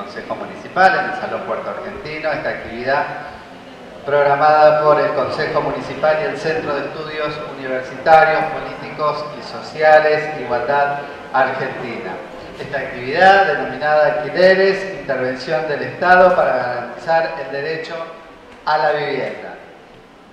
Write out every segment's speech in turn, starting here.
Consejo Municipal en el Salón Puerto Argentino. Esta actividad programada por el Consejo Municipal y el Centro de Estudios Universitarios, Políticos y Sociales, Igualdad Argentina. Esta actividad, denominada Alquileres, Intervención del Estado para garantizar el derecho a la vivienda.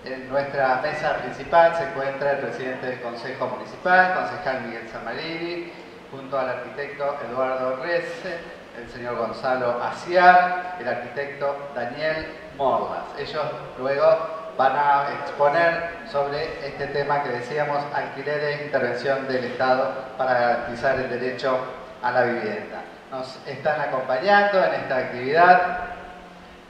En nuestra mesa principal se encuentra el presidente del Consejo Municipal, concejal Miguel Zamarini, junto al arquitecto Eduardo Rece, el señor Gonzalo Aciar, el arquitecto Daniel Morlas. Ellos luego van a exponer sobre este tema que decíamos, alquileres, intervención del Estado para garantizar el derecho a la vivienda. Nos están acompañando en esta actividad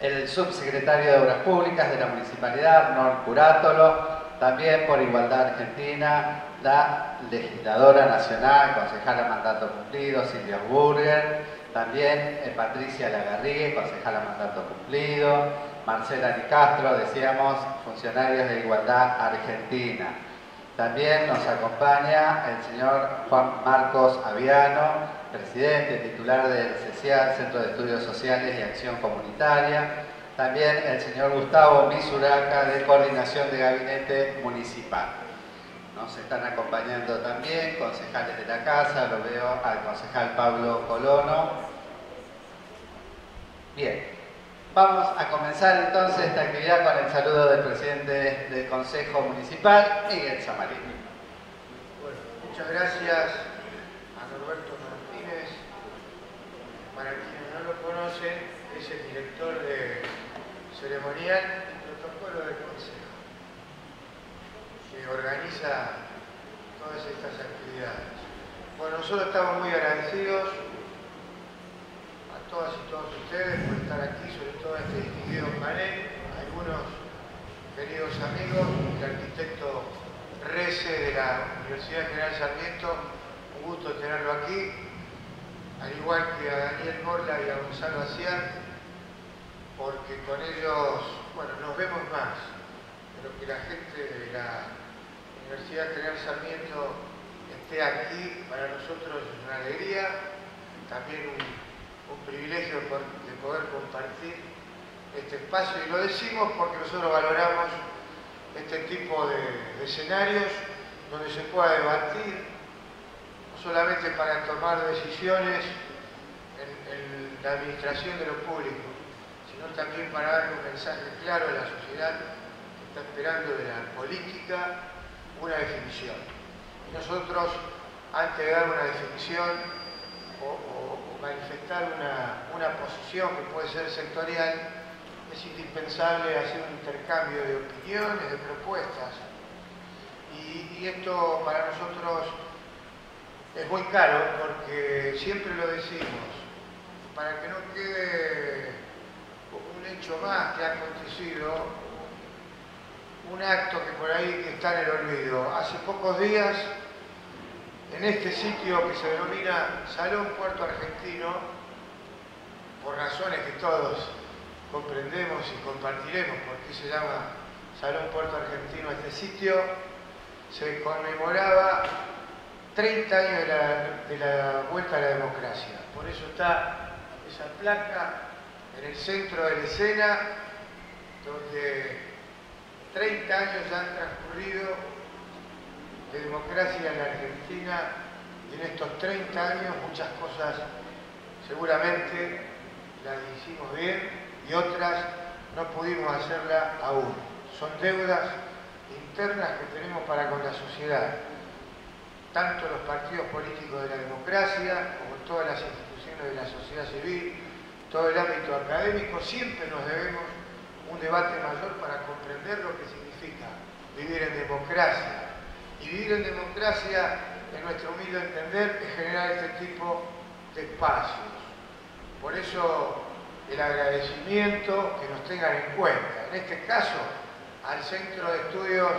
el subsecretario de Obras Públicas de la Municipalidad, Arnoldo Curátolo, también por Igualdad Argentina, la legisladora nacional, concejala mandato cumplido, Silvia Burger, también Patricia Lagarrigue, concejala mandato cumplido, Marcela Nicastro, decíamos, funcionarios de Igualdad Argentina. También nos acompaña el señor Juan Marcos Aviano, presidente titular del CESIAD, Centro de Estudios Sociales y Acción Comunitaria. También el señor Gustavo Misuraca, de Coordinación de Gabinete Municipal. Nos están acompañando también concejales de la Casa, lo veo al concejal Pablo Colono. Bien, vamos a comenzar entonces esta actividad con el saludo del presidente del Consejo Municipal, Miguel Zamarini. Bueno, muchas gracias a Norberto Martínez. Para quienes no lo conocen, es el director de ceremonial y protocolo del Consejo, que organiza todas estas actividades. Bueno, nosotros estamos muy agradecidos a todas y todos ustedes por estar aquí, sobre todo en este distinguido panel. Algunos queridos amigos, el arquitecto Rece de la Universidad General Sarmiento, un gusto tenerlo aquí, al igual que a Daniel Morla y a Gonzalo Aciar, porque con ellos, bueno, nos vemos más, pero que la gente de la Universidad General Sarmiento esté aquí, para nosotros es una alegría, también un privilegio de poder compartir este espacio, y lo decimos porque nosotros valoramos este tipo de escenarios donde se pueda debatir, no solamente para tomar decisiones en la administración de lo público, sino también para dar un mensaje claro a la sociedad que está esperando de la política una definición. Y nosotros, antes de dar una definición o manifestar una posición que puede ser sectorial, es indispensable hacer un intercambio de opiniones, de propuestas. Y esto para nosotros es muy caro, porque siempre lo decimos, para que no quede un hecho más que ha acontecido, un acto que por ahí que está en el olvido. Hace pocos días, en este sitio que se denomina Salón Puerto Argentino, por razones que todos comprendemos y compartiremos por qué se llama Salón Puerto Argentino este sitio, se conmemoraba 30 años de la vuelta a la democracia. Por eso está esa placa en el centro de la escena, donde 30 años ya han transcurrido de democracia en la Argentina, y en estos 30 años muchas cosas seguramente las hicimos bien y otras no pudimos hacerla aún. Son deudas internas que tenemos para con la sociedad, tanto los partidos políticos de la democracia como todas las instituciones de la sociedad civil, todo el ámbito académico. Siempre nos debemos un debate mayor para comprender lo que significa vivir en democracia. Y vivir en democracia, en nuestro humilde entender, es generar este tipo de espacios. Por eso el agradecimiento, que nos tengan en cuenta, en este caso al Centro de Estudios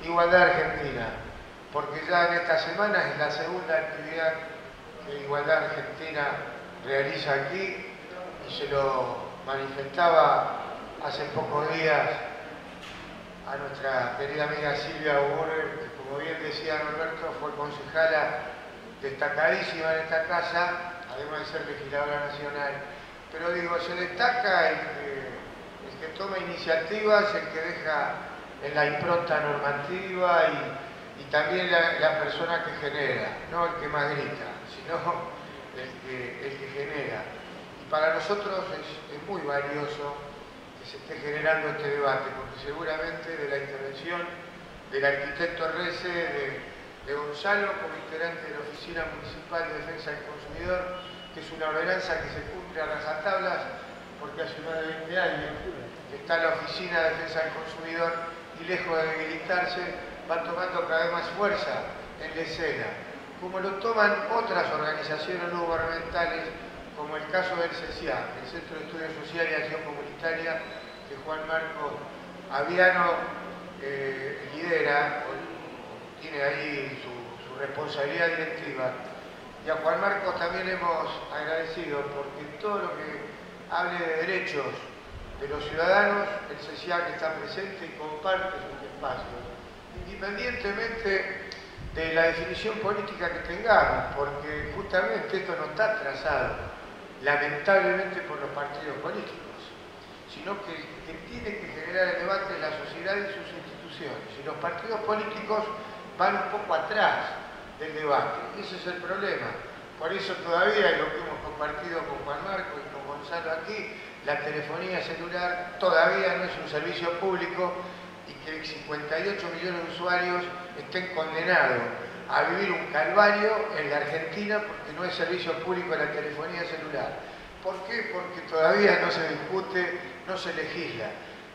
Igualdad Argentina, porque ya en esta semana es la segunda actividad que Igualdad Argentina realiza aquí, y se lo manifestaba hace pocos días a nuestra querida amiga Silvia Burger, que, como bien decía Norberto, fue concejala destacadísima en esta casa, además de ser legisladora nacional, pero digo, se destaca el que toma iniciativas, el que deja en la impronta normativa y también la persona que genera, no el que más grita, sino el que genera. Y para nosotros es muy valioso que se esté generando este debate, porque seguramente de la intervención del arquitecto Rece, de Gonzalo como integrante de la Oficina Municipal de Defensa del Consumidor, que es una ordenanza que se cumple a rajatablas, porque hace más de 20 años que está la Oficina de Defensa del Consumidor y lejos de debilitarse, va tomando cada vez más fuerza en la escena, como lo toman otras organizaciones no gubernamentales, como el caso del CESIA, el Centro de Estudios Social y Acción Comunitaria, que Juan Marcos Aviano lidera, tiene ahí su responsabilidad directiva. Y a Juan Marcos también hemos agradecido, porque todo lo que hable de derechos de los ciudadanos, el CESIAC está presente y comparte sus espacios, independientemente de la definición política que tengamos, porque justamente esto no está trazado, lamentablemente, por los partidos políticos, sino que tiene que generar el debate en la sociedad y sus instituciones. Y los partidos políticos van un poco atrás del debate. Ese es el problema. Por eso todavía, y lo que hemos compartido con Juan Marcos y con Gonzalo aquí, la telefonía celular todavía no es un servicio público y que 58 millones de usuarios estén condenados a vivir un calvario en la Argentina porque no es servicio público la telefonía celular. ¿Por qué? Porque todavía no se discute, no se legisla.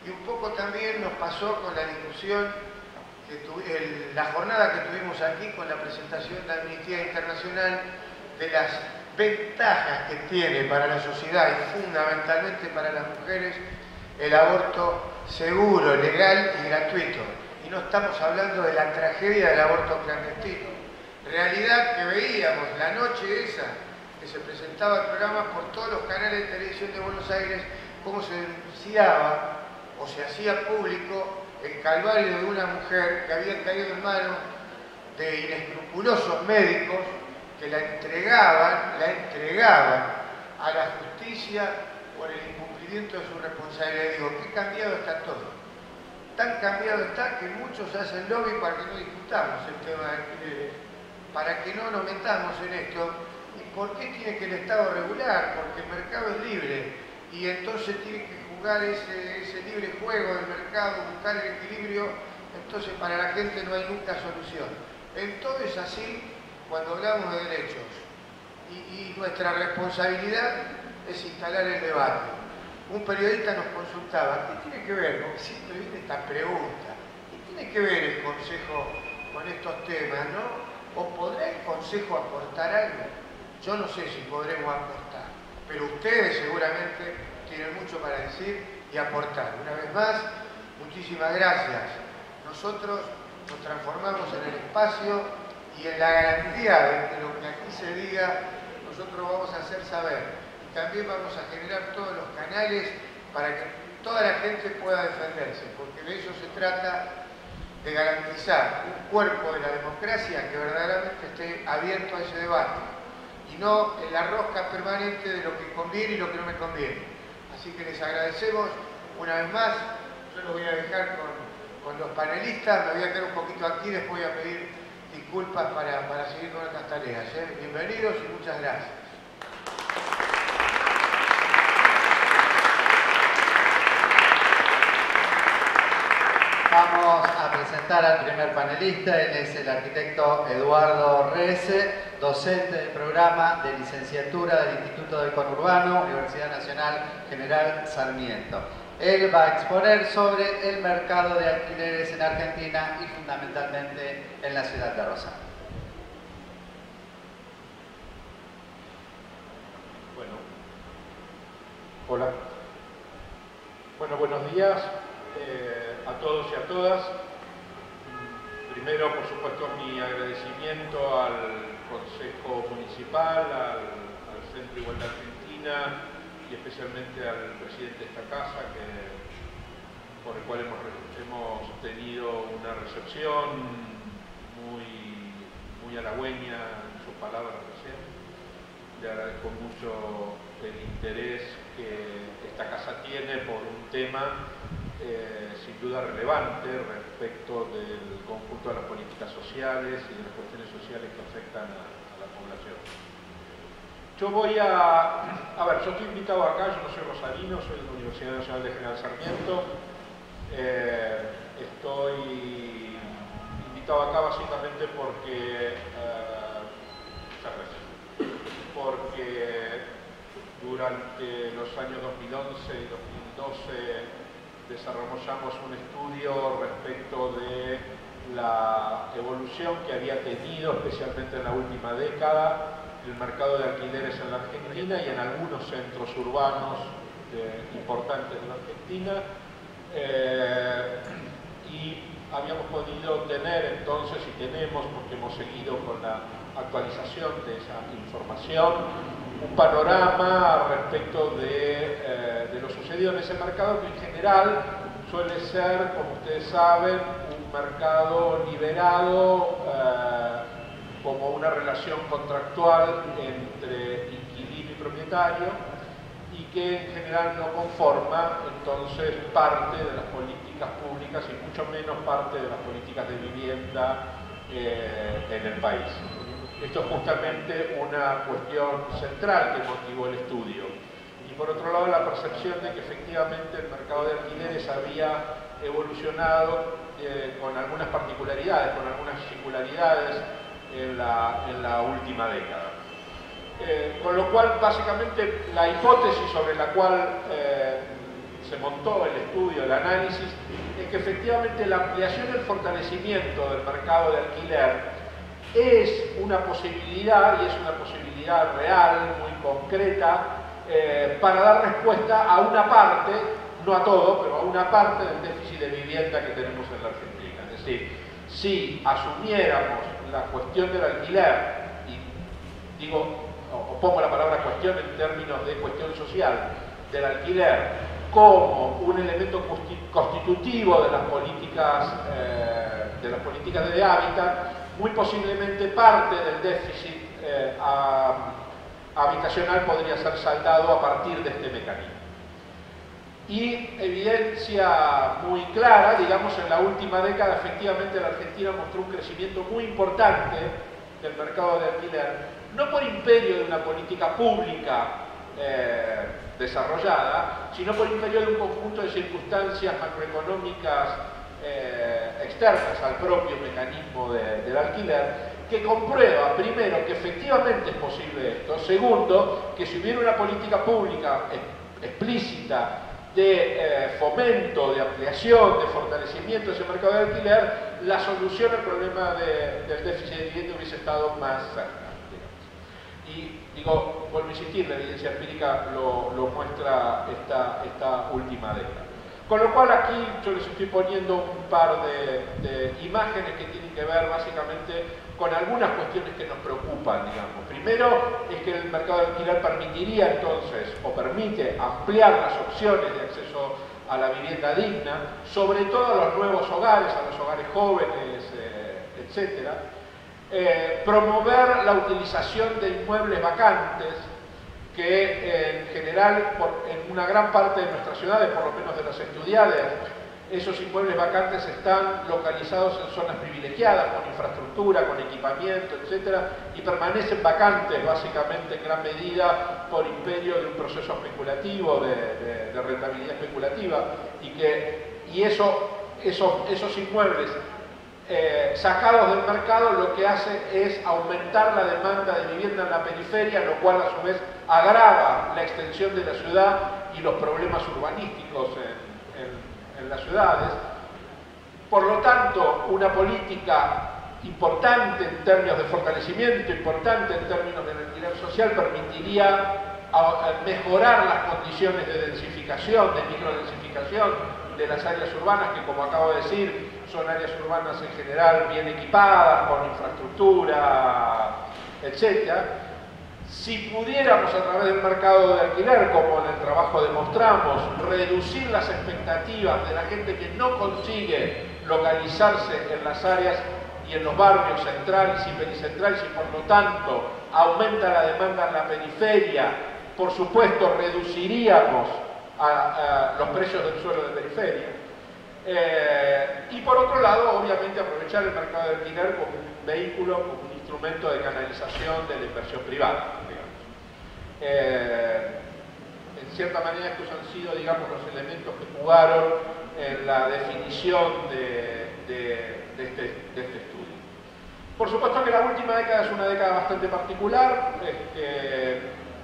Y un poco también nos pasó con la discusión, la jornada que tuvimos aquí con la presentación de Amnistía Internacional, de las ventajas que tiene para la sociedad y fundamentalmente para las mujeres el aborto seguro, legal y gratuito. Y no estamos hablando de la tragedia del aborto clandestino. Realidad que veíamos la noche esa, que se presentaba el programa por todos los canales de televisión de Buenos Aires, cómo se denunciaba o se hacía público el calvario de una mujer que había caído en manos de inescrupulosos médicos que la entregaban a la justicia por el incumplimiento de su responsabilidad. Digo, qué cambiado está todo. Tan cambiado está que muchos hacen lobby para que no discutamos el tema de alquileres, para que no nos metamos en esto. ¿Y por qué tiene que el Estado regular? Porque el mercado es libre y entonces tiene que jugar ese libre juego del mercado, buscar el equilibrio. Entonces para la gente no hay nunca solución. En todo es así cuando hablamos de derechos y nuestra responsabilidad es instalar el debate. Un periodista nos consultaba, ¿qué tiene que ver? Porque siempre viene esta pregunta, ¿qué tiene que ver el Consejo con estos temas, no? ¿O podrá el Consejo aportar algo? Yo no sé si podremos aportar, pero ustedes seguramente tienen mucho para decir y aportar. Una vez más, muchísimas gracias. Nosotros nos transformamos en el espacio y en la garantía de que lo que aquí se diga, nosotros vamos a hacer saber. Y también vamos a generar todos los canales para que toda la gente pueda defenderse, porque de eso se trata, de garantizar un cuerpo de la democracia que verdaderamente esté abierto a ese debate, y no en la rosca permanente de lo que conviene y lo que no me conviene. Así que les agradecemos una vez más. Yo los voy a dejar con los panelistas, me voy a quedar un poquito aquí, después voy a pedir disculpas para seguir con otras tareas. Bienvenidos y muchas gracias. Vamos a presentar al primer panelista. Él es el arquitecto Eduardo Rece, docente del programa de licenciatura del Instituto del Conurbano, Universidad Nacional General Sarmiento. Él va a exponer sobre el mercado de alquileres en Argentina y fundamentalmente en la ciudad de Rosario. Bueno, hola. Bueno, buenos días a todos y a todas. Primero, por supuesto, mi agradecimiento al Consejo Municipal, al Centro Igualdad Argentina y especialmente al presidente de esta casa, por el cual hemos tenido una recepción muy halagüeña en sus palabras recién. Le agradezco mucho el interés viene por un tema sin duda relevante respecto del conjunto de las políticas sociales y de las cuestiones sociales que afectan a la población. Yo voy a ver, yo estoy invitado acá, yo no soy rosarino, soy de la Universidad Nacional de General Sarmiento. Estoy invitado acá básicamente porque durante los años 2011 y 2012 desarrollamos un estudio respecto de la evolución que había tenido, especialmente en la última década, el mercado de alquileres en la Argentina y en algunos centros urbanos importantes de la Argentina. Y habíamos podido tener entonces, y tenemos, porque hemos seguido con la actualización de esa información, un panorama respecto de lo sucedido en ese mercado, que en general suele ser, como ustedes saben, un mercado liberado, como una relación contractual entre inquilino y propietario, y que en general no conforma entonces parte de las políticas públicas y mucho menos parte de las políticas de vivienda en el país. Esto es justamente una cuestión central que motivó el estudio. Y por otro lado, la percepción de que efectivamente el mercado de alquileres había evolucionado con algunas particularidades, con algunas singularidades en la última década. Con lo cual, básicamente, la hipótesis sobre la cual se montó el estudio, el análisis, es que efectivamente la ampliación y el fortalecimiento del mercado de alquiler es una posibilidad, y es una posibilidad real, muy concreta, para dar respuesta a una parte, no a todo, pero a una parte del déficit de vivienda que tenemos en la Argentina. Es decir, si asumiéramos la cuestión del alquiler, y digo, o pongo la palabra cuestión en términos de cuestión social, del alquiler, como un elemento constitutivo de las políticas de hábitat, muy posiblemente parte del déficit habitacional podría ser saldado a partir de este mecanismo. Y evidencia muy clara, digamos, en la última década, efectivamente la Argentina mostró un crecimiento muy importante del mercado de alquiler, no por imperio de una política pública desarrollada, sino por imperio de un conjunto de circunstancias macroeconómicas externas al propio mecanismo del alquiler, que comprueba, primero, que efectivamente es posible esto; segundo, que si hubiera una política pública explícita de fomento, de ampliación, de fortalecimiento de ese mercado de alquiler, la solución al problema del déficit de vivienda hubiese estado más cerca, digamos. Y digo, vuelvo a insistir, la evidencia empírica lo muestra esta última década. Con lo cual aquí yo les estoy poniendo un par de imágenes que tienen que ver básicamente con algunas cuestiones que nos preocupan, digamos. Primero es que el mercado de alquiler permitiría entonces, o permite, ampliar las opciones de acceso a la vivienda digna, sobre todo a los nuevos hogares, a los hogares jóvenes, etc. Promover la utilización de inmuebles vacantes, que en general, en una gran parte de nuestras ciudades, por lo menos de las estudiadas, esos inmuebles vacantes están localizados en zonas privilegiadas, con infraestructura, con equipamiento, etc., y permanecen vacantes básicamente en gran medida por imperio de un proceso especulativo, de rentabilidad especulativa, y esos inmuebles sacados del mercado lo que hace es aumentar la demanda de vivienda en la periferia, lo cual a su vez agrava la extensión de la ciudad y los problemas urbanísticos en las ciudades. Por lo tanto, una política importante en términos de fortalecimiento, importante en términos del alquiler social, permitiría mejorar las condiciones de densificación, de microdensificación de las áreas urbanas, que, como acabo de decir, son áreas urbanas en general bien equipadas, con infraestructura, etc. Si pudiéramos, a través del mercado de alquiler, como en el trabajo demostramos, reducir las expectativas de la gente que no consigue localizarse en las áreas y en los barrios centrales y pericentrales, y por lo tanto aumenta la demanda en la periferia, por supuesto reduciríamos a los precios del suelo de periferia. Y por otro lado, obviamente, aprovechar el mercado de alquiler como un vehículo, como un instrumento de canalización de la inversión privada, digamos. En cierta manera estos han sido, digamos, los elementos que jugaron en la definición de este estudio. Por supuesto que la última década es una década bastante particular.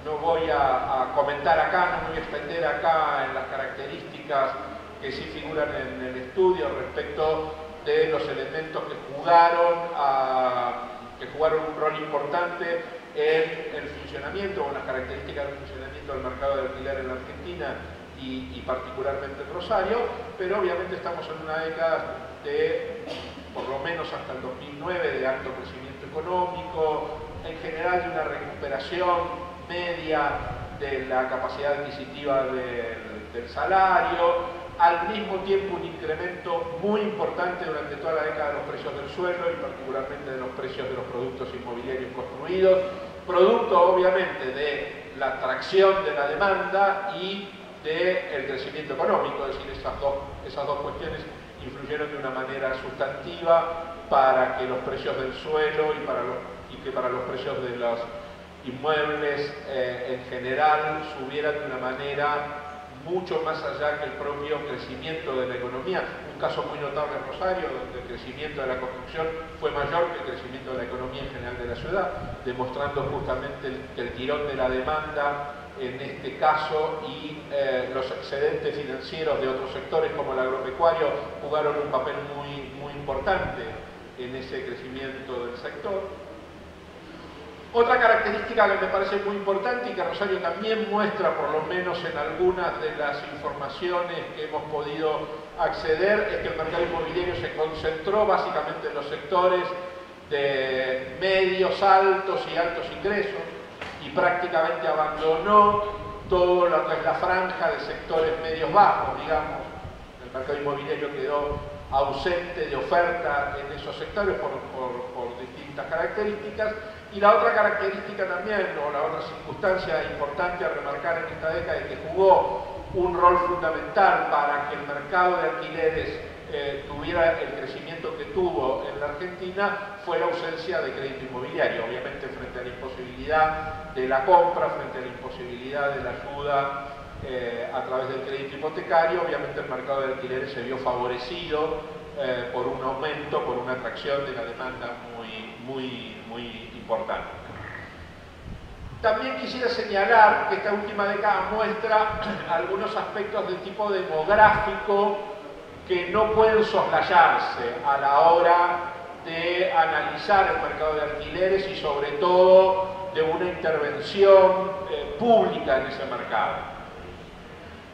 No voy a comentar acá, no me voy a extender acá en las características que sí figuran en el estudio respecto de los elementos que jugaron un rol importante en el funcionamiento o en las características del funcionamiento del mercado de alquiler en la Argentina y particularmente en Rosario, pero obviamente estamos en una década de, por lo menos hasta el 2009, de alto crecimiento económico, en general de una recuperación media de la capacidad adquisitiva del salario, al mismo tiempo un incremento muy importante durante toda la década de los precios del suelo y particularmente de los precios de los productos inmobiliarios construidos, producto obviamente de la atracción de la demanda y del crecimiento económico, es decir, esas dos cuestiones influyeron de una manera sustantiva para que los precios del suelo y que para los precios de los inmuebles en general subieran de una manera mucho más allá que el propio crecimiento de la economía. Un caso muy notable en Rosario, donde el crecimiento de la construcción fue mayor que el crecimiento de la economía en general de la ciudad, demostrando justamente el tirón de la demanda en este caso y los excedentes financieros de otros sectores como el agropecuario jugaron un papel muy importante en ese crecimiento del sector. Otra característica que me parece muy importante y que Rosario también muestra, por lo menos en algunas de las informaciones que hemos podido acceder, es que el mercado inmobiliario se concentró básicamente en los sectores de medios, altos y altos ingresos y prácticamente abandonó todo lo que es la franja de sectores medios bajos, digamos. El mercado inmobiliario quedó ausente de oferta en esos sectores por distintas características. Y la otra característica también, o la otra circunstancia importante a remarcar en esta década y que jugó un rol fundamental para que el mercado de alquileres tuviera el crecimiento que tuvo en la Argentina, fue la ausencia de crédito inmobiliario. Obviamente frente a la imposibilidad de la compra, frente a la imposibilidad de la ayuda a través del crédito hipotecario, obviamente el mercado de alquileres se vio favorecido por un aumento, por una atracción de la demanda muy importante. También quisiera señalar que esta última década muestra algunos aspectos de tipo demográfico que no pueden soslayarse a la hora de analizar el mercado de alquileres y sobre todo de una intervención pública en ese mercado.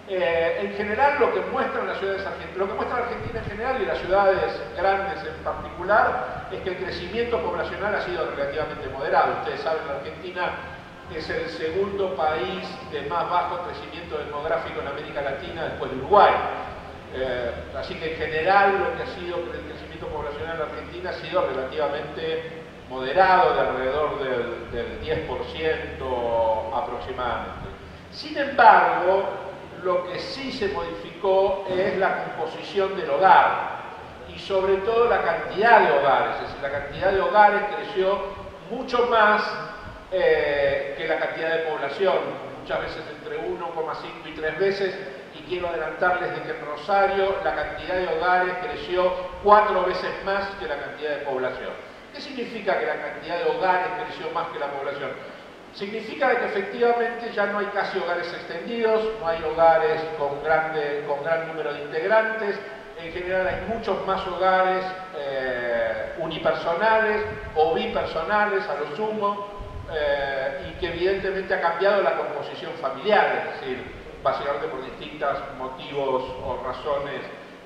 En general, lo que muestra las ciudades argentinas, lo que muestra la Argentina en general y las ciudades grandes en particular, es que el crecimiento poblacional ha sido relativamente moderado. Ustedes saben, la Argentina es el segundo país de más bajo crecimiento demográfico en América Latina después de Uruguay. Así que en general lo que ha sido el crecimiento poblacional en la Argentina ha sido relativamente moderado, de alrededor del 10% aproximadamente. Sin embargo, lo que sí se modificó es la composición del hogar y sobre todo la cantidad de hogares, es decir, la cantidad de hogares creció mucho más que la cantidad de población, muchas veces entre 1,5 y 3 veces, y quiero adelantarles de que en Rosario la cantidad de hogares creció 4 veces más que la cantidad de población. ¿Qué significa que la cantidad de hogares creció más que la población? Significa que efectivamente ya no hay casi hogares extendidos, no hay hogares con gran número de integrantes, en general hay muchos más hogares unipersonales o bipersonales a lo sumo, y que evidentemente ha cambiado la composición familiar, es decir, básicamente por distintos motivos o razones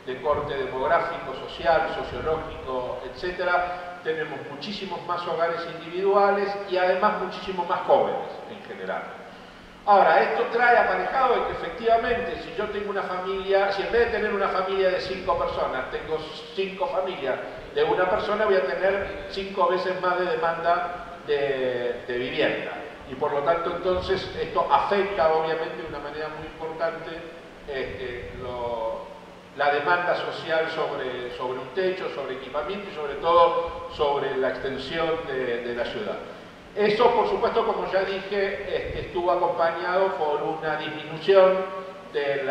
de corte demográfico, social, sociológico, etcétera. Tenemos muchísimos más hogares individuales y además muchísimos más jóvenes en general. Ahora, esto trae aparejado de que efectivamente si yo tengo una familia, si en vez de tener una familia de 5 personas, tengo 5 familias de una persona, voy a tener 5 veces más de demanda de vivienda. Y por lo tanto entonces esto afecta obviamente de una manera muy importante la demanda social sobre un techo, sobre equipamiento y sobre todo sobre la extensión de la ciudad. Eso, por supuesto, como ya dije, estuvo acompañado por una disminución del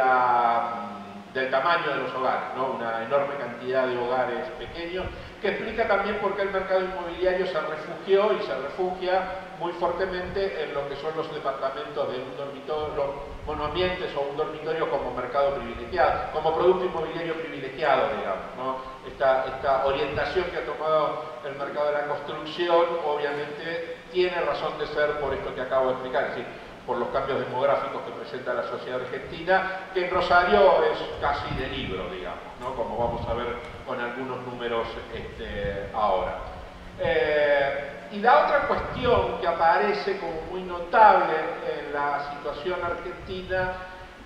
tamaño de los hogares, ¿no? Una enorme cantidad de hogares pequeños, que explica también por qué el mercado inmobiliario se refugió y se refugia muy fuertemente en lo que son los departamentos de un dormitorio, los monoambientes o un dormitorio como mercado privilegiado, como producto inmobiliario privilegiado, digamos, ¿no? Esta orientación que ha tomado el mercado de la construcción obviamente tiene razón de ser por esto que acabo de explicar, es decir, por los cambios demográficos que presenta la sociedad argentina, que en Rosario es casi de libro, digamos, ¿no? Como vamos a ver con algunos números ahora. Y la otra cuestión que aparece como muy notable en la situación argentina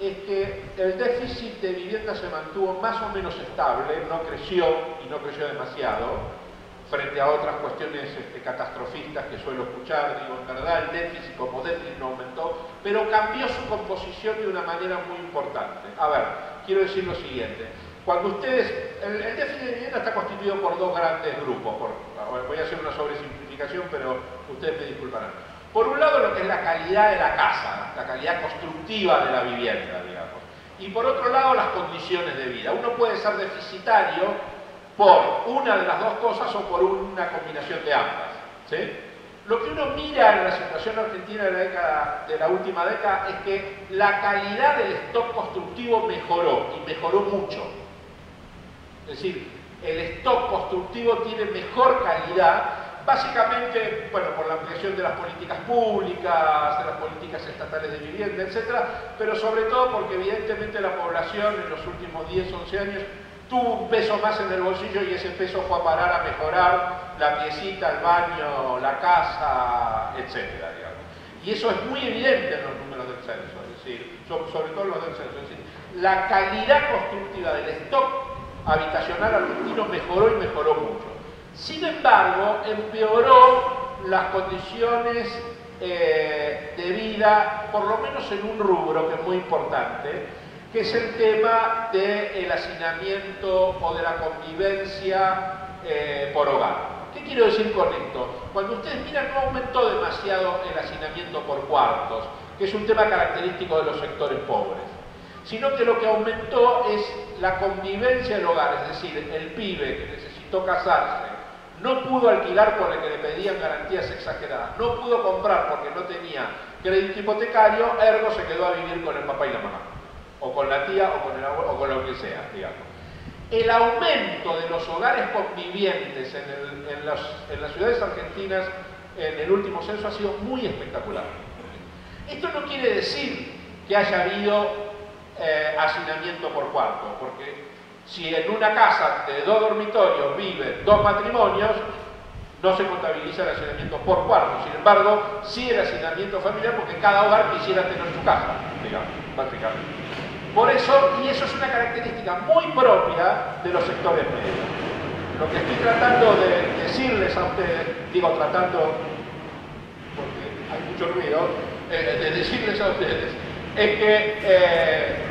es que el déficit de vivienda se mantuvo más o menos estable, no creció y no creció demasiado, frente a otras cuestiones catastrofistas que suelo escuchar. Digo, en verdad el déficit como déficit no aumentó, pero cambió su composición de una manera muy importante. A ver, quiero decir lo siguiente. Cuando ustedes, el déficit de vivienda está constituido por dos grandes grupos. Voy a hacer una sobresimplificación, pero ustedes me disculparán. Por un lado, lo que es la calidad de la casa, la calidad constructiva de la vivienda, digamos. Y por otro lado, las condiciones de vida. Uno puede ser deficitario por una de las dos cosas o por una combinación de ambas, ¿sí? Lo que uno mira en la situación argentina de la última década es que la calidad del stock constructivo mejoró, y mejoró mucho. Es decir, el stock constructivo tiene mejor calidad, básicamente, bueno, por la ampliación de las políticas públicas, de las políticas estatales de vivienda, etc., pero sobre todo porque evidentemente la población en los últimos 10, 11 años tuvo un peso más en el bolsillo y ese peso fue a parar a mejorar la piecita, el baño, la casa, etcétera, digamos. Y eso es muy evidente en los números del censo, es decir, sobre todo los del censo. Es decir, la calidad constructiva del stock habitacional argentino mejoró y mejoró mucho. Sin embargo, empeoró las condiciones de vida, por lo menos en un rubro que es muy importante, que es el tema del hacinamiento o de la convivencia por hogar. ¿Qué quiero decir con esto? Cuando ustedes miran, no aumentó demasiado el hacinamiento por cuartos, que es un tema característico de los sectores pobres, sino que lo que aumentó es la convivencia del hogar, es decir, el pibe que necesitó casarse, no pudo alquilar por el que le pedían garantías exageradas, no pudo comprar porque no tenía crédito hipotecario, ergo se quedó a vivir con el papá y la mamá, o con la tía, o con el abuelo, o con lo que sea, digamos. El aumento de los hogares convivientes en las ciudades argentinas en el último censo ha sido muy espectacular. Esto no quiere decir que haya habido hacinamiento por cuarto, porque si en una casa de 2 dormitorios viven 2 matrimonios, no se contabiliza el hacinamiento por cuarto. Sin embargo, sí el hacinamiento familiar, porque cada hogar quisiera tener su casa, digamos, básicamente. Por eso, y eso es una característica muy propia de los sectores medios. Lo que estoy tratando de decirles a ustedes, digo tratando porque hay mucho ruido, de decirles a ustedes, es que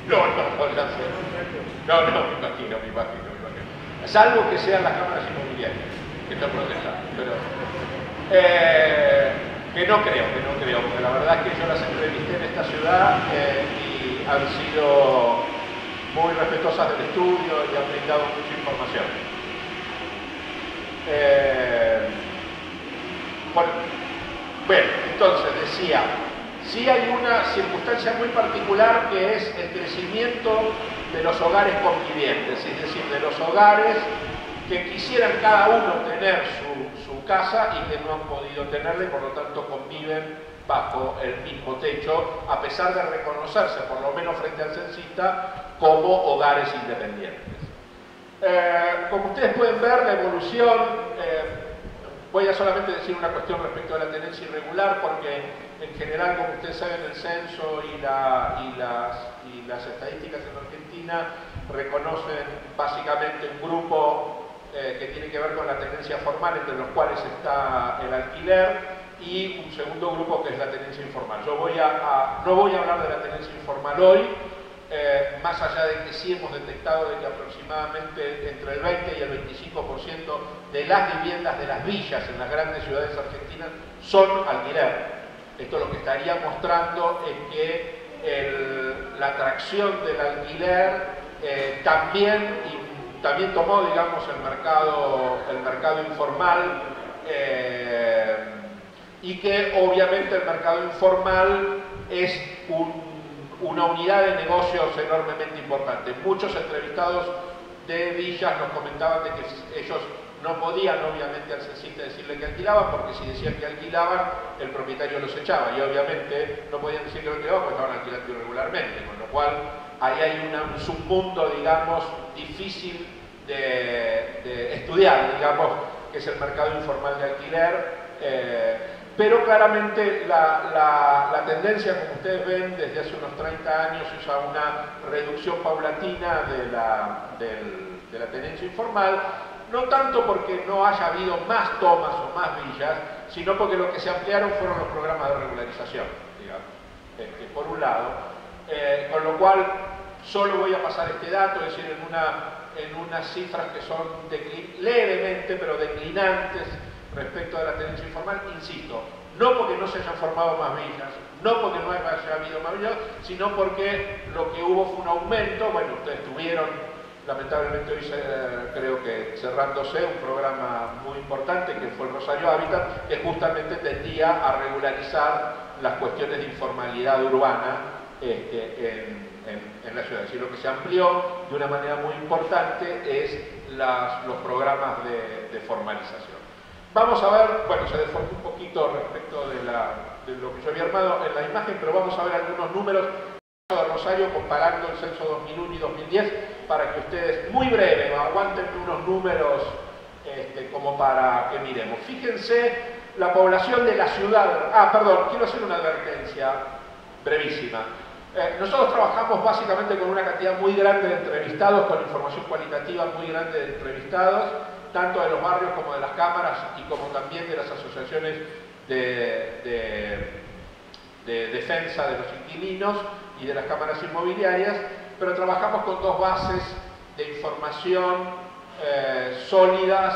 no, me imagino. Salvo que sean las cámaras inmobiliarias, que están protestadas, pero que no creo, porque la verdad es que yo las entrevisté en esta ciudad y han sido muy respetuosas del estudio y han brindado mucha información. Bueno, entonces decía, sí hay una circunstancia muy particular que es el crecimiento de los hogares convivientes, es decir, de los hogares que quisieran cada uno tener su casa y que no han podido tenerla y por lo tanto conviven bajo el mismo techo, a pesar de reconocerse, por lo menos frente al censista, como hogares independientes. Como ustedes pueden ver, la evolución, voy a solamente decir una cuestión respecto a la tenencia irregular, porque en general, como ustedes saben, el censo y las estadísticas en Argentina reconocen básicamente un grupo que tiene que ver con la tenencia formal, entre los cuales está el alquiler, y un segundo grupo que es la tenencia informal. Yo no voy a hablar de la tenencia informal hoy, más allá de que sí hemos detectado de que aproximadamente entre el 20 y el 25% de las viviendas de las villas en las grandes ciudades argentinas son alquiler. Esto lo que estaría mostrando es que la atracción del alquiler también tomó, digamos, el mercado informal, y que obviamente el mercado informal es una unidad de negocios enormemente importante. Muchos entrevistados de villas nos comentaban de que ellos no podían obviamente al censista decirle que alquilaban, porque si decían que alquilaban, el propietario los echaba, y obviamente no podían decir que no alquilaban, pues estaban alquilando irregularmente, con lo cual ahí hay un submundo, digamos, difícil de estudiar, digamos, que es el mercado informal de alquiler. Pero claramente la tendencia, como ustedes ven, desde hace unos 30 años es a una reducción paulatina de la tenencia informal, no tanto porque no haya habido más tomas o más villas, sino porque lo que se ampliaron fueron los programas de regularización, digamos, por un lado. Con lo cual, solo voy a pasar este dato, es decir, en unas cifras que son levemente, pero declinantes respecto de la tenencia informal, insisto, no porque no se hayan formado más villas, no porque no haya habido más villas, sino porque lo que hubo fue un aumento. Bueno, ustedes tuvieron, lamentablemente hoy creo que cerrándose, un programa muy importante que fue el Rosario Hábitat, que justamente tendía a regularizar las cuestiones de informalidad urbana en la ciudad. Es decir, lo que se amplió de una manera muy importante es los programas de formalización. Vamos a ver, bueno, se deformó un poquito respecto de lo que yo había armado en la imagen, pero vamos a ver algunos números de Rosario comparando el censo 2001 y 2010 para que ustedes, muy breve, aguanten unos números como para que miremos. Fíjense la población de la ciudad. Perdón, quiero hacer una advertencia brevísima. Nosotros trabajamos básicamente con una cantidad muy grande de entrevistados, con información cualitativa muy grande de entrevistados, tanto de los barrios como de las cámaras y como también de las asociaciones de defensa de los inquilinos y de las cámaras inmobiliarias, pero trabajamos con dos bases de información sólidas,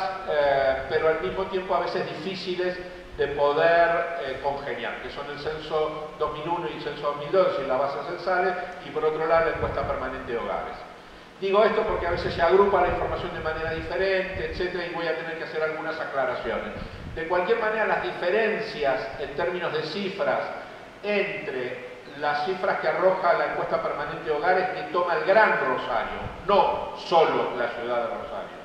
pero al mismo tiempo a veces difíciles de poder congeniar, que son el censo 2001 y el censo 2002 y las bases censales, y por otro lado la encuesta permanente de hogares. Digo esto porque a veces se agrupa la información de manera diferente, etcétera, y voy a tener que hacer algunas aclaraciones. De cualquier manera, las diferencias en términos de cifras entre las cifras que arroja la encuesta permanente de hogares que toma el Gran Rosario, no solo la ciudad de Rosario,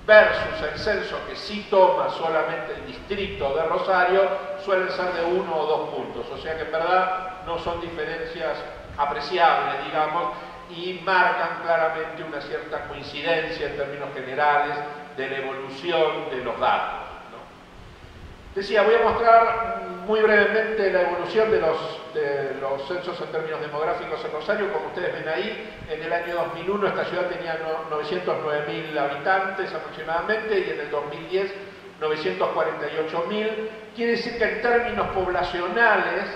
versus el censo que sí toma solamente el distrito de Rosario, suelen ser de 1 o 2 puntos, o sea que en verdad no son diferencias apreciables, digamos, y marcan claramente una cierta coincidencia en términos generales de la evolución de los datos, ¿no? Decía, voy a mostrar muy brevemente la evolución de los censos en términos demográficos en Rosario. Como ustedes ven ahí, en el año 2001 esta ciudad tenía 909.000 habitantes aproximadamente, y en el 2010 948.000. Quiere decir que en términos poblacionales,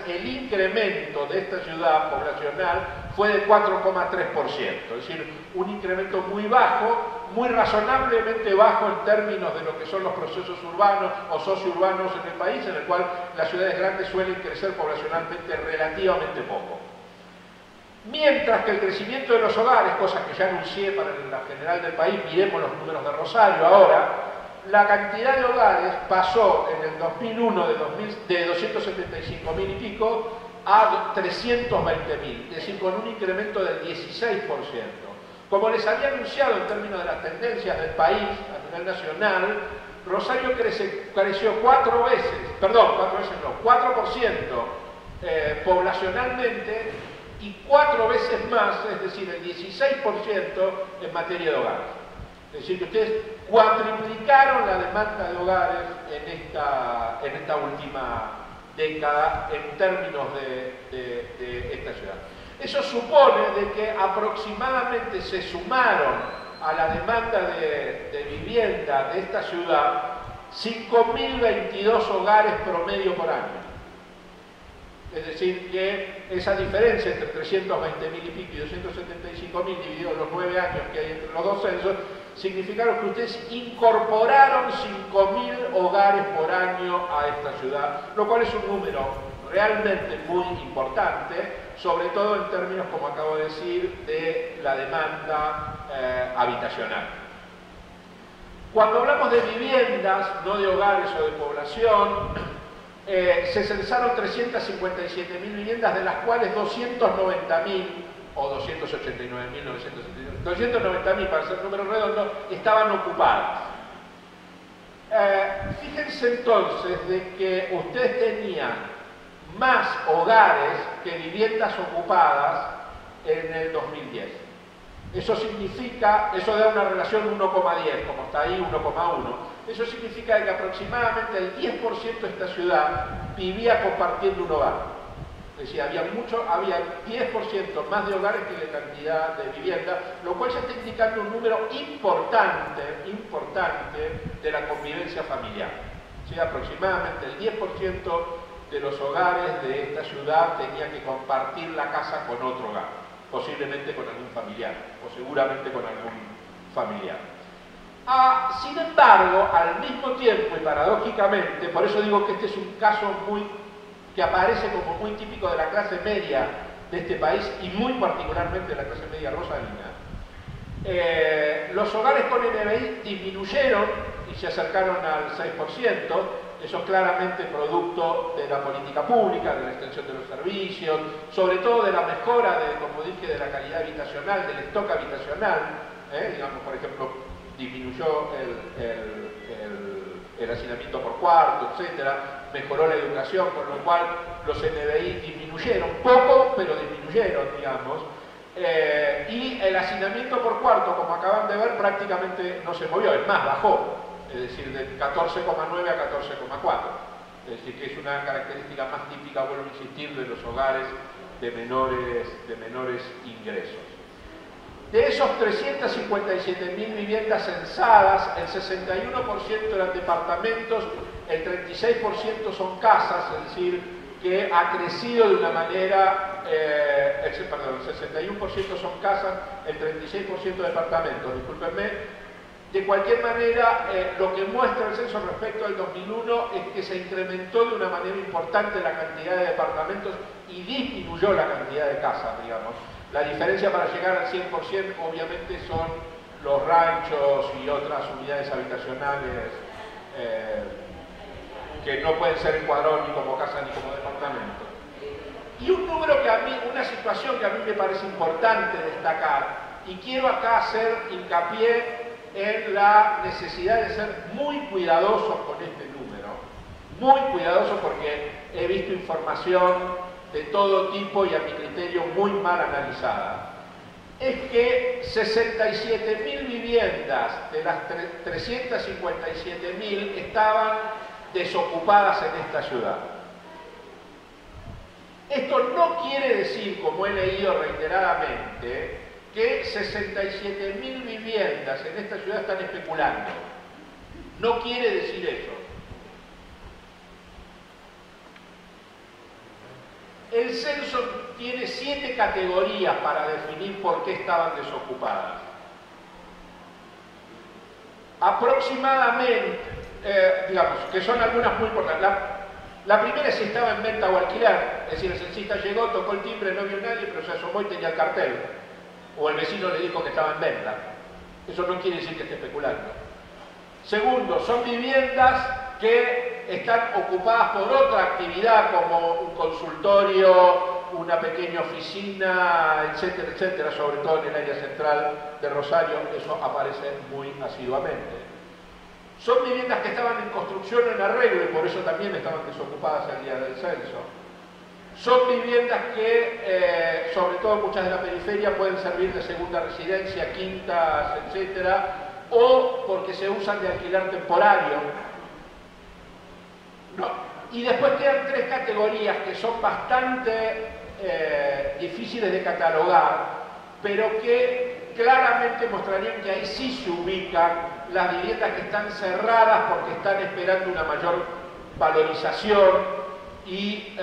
el incremento de esta ciudad poblacional fue de 4,3%, es decir, un incremento muy bajo, muy razonablemente bajo en términos de lo que son los procesos urbanos o sociourbanos en el país, en el cual las ciudades grandes suelen crecer poblacionalmente relativamente poco. Mientras que el crecimiento de los hogares, cosa que ya anuncié para la general del país, miremos los números de Rosario ahora, la cantidad de hogares pasó en el 2001 de 275.000 y pico a 320.000, es decir, con un incremento del 16%. Como les había anunciado en términos de las tendencias del país a nivel nacional, Rosario creció 4% poblacionalmente, y 4 veces más, es decir, el 16% en materia de hogares. Es decir, que ustedes cuadriplicaron la demanda de hogares en esta última década en términos de esta ciudad. Eso supone de que aproximadamente se sumaron a la demanda de vivienda de esta ciudad 5.022 hogares promedio por año. Es decir, que esa diferencia entre 320.000 y pico y 275.000 dividido en los 9 años que hay entre los dos censos, significaron que ustedes incorporaron 5.000 hogares por año a esta ciudad, lo cual es un número realmente muy importante, sobre todo en términos, como acabo de decir, de la demanda habitacional. Cuando hablamos de viviendas, no de hogares o de población, se censaron 357.000 viviendas, de las cuales 290.000 o 289.979, 290.000 para ser número redondo, estaban ocupadas. Fíjense entonces de que ustedes tenían más hogares que viviendas ocupadas en el 2010. Eso significa, eso da una relación 1,10, como está ahí, 1,1. Eso significa que aproximadamente el 10% de esta ciudad vivía compartiendo un hogar. Es decir, había 10% más de hogares que de cantidad de vivienda, lo cual ya está indicando un número importante de la convivencia familiar. ¿Sí? Aproximadamente el 10% de los hogares de esta ciudad tenía que compartir la casa con otro hogar, posiblemente con algún familiar, o seguramente con algún familiar. Sin embargo, al mismo tiempo y paradójicamente, por eso digo que este es un caso que aparece como muy típico de la clase media de este país y muy particularmente de la clase media rosarina, los hogares con NBI disminuyeron y se acercaron al 6%, eso es claramente producto de la política pública, de la extensión de los servicios, sobre todo de la mejora, como dije, de la calidad habitacional, del stock habitacional, digamos, por ejemplo, disminuyó el hacinamiento por cuarto, etcétera, mejoró la educación, con lo cual los NBI disminuyeron, poco, pero disminuyeron, digamos, y el hacinamiento por cuarto, como acaban de ver, prácticamente no se movió, es más, bajó, es decir, de 14,9 a 14,4, es decir, que es una característica más típica, vuelvo a insistir, de los hogares de menores ingresos. De esos 357.000 viviendas censadas, el 61% eran departamentos, el 36% son casas, es decir, que ha crecido de una manera, el 61% son casas, el 36% departamentos, discúlpenme. De cualquier manera, lo que muestra el censo respecto al 2001 es que se incrementó de una manera importante la cantidad de departamentos y disminuyó la cantidad de casas, digamos. La diferencia para llegar al 100% obviamente son los ranchos y otras unidades habitacionales que no pueden ser encuadrados ni como casa ni como departamento. Y un número que a mí, una situación que a mí me parece importante destacar, y quiero acá hacer hincapié en la necesidad de ser muy cuidadosos con este número, muy cuidadosos porque he visto información de todo tipo y a mi criterio muy mal analizada, es que 67.000 viviendas de las 357.000 estaban desocupadas en esta ciudad. Esto no quiere decir, como he leído reiteradamente, que 67.000 viviendas en esta ciudad están especulando. No quiere decir eso. El censo tiene 7 categorías para definir por qué estaban desocupadas. Aproximadamente, digamos, que son algunas muy importantes. La primera es si estaba en venta o alquiler, es decir, el censista llegó, tocó el timbre, no vio nadie, pero se asomó y tenía el cartel. O el vecino le dijo que estaba en venta. Eso no quiere decir que esté especulando. Segundo, son viviendas que están ocupadas por otra actividad como un consultorio, una pequeña oficina, etcétera, etcétera, sobre todo en el área central de Rosario, eso aparece muy asiduamente. Son viviendas que estaban en construcción o en arreglo y por eso también estaban desocupadas el día del censo. Son viviendas que, sobre todo muchas de la periferia, pueden servir de segunda residencia, quintas, etcétera, o porque se usan de alquiler temporario. No. Y después quedan 3 categorías que son bastante difíciles de catalogar, pero que claramente mostrarían que ahí sí se ubican las viviendas que están cerradas porque están esperando una mayor valorización y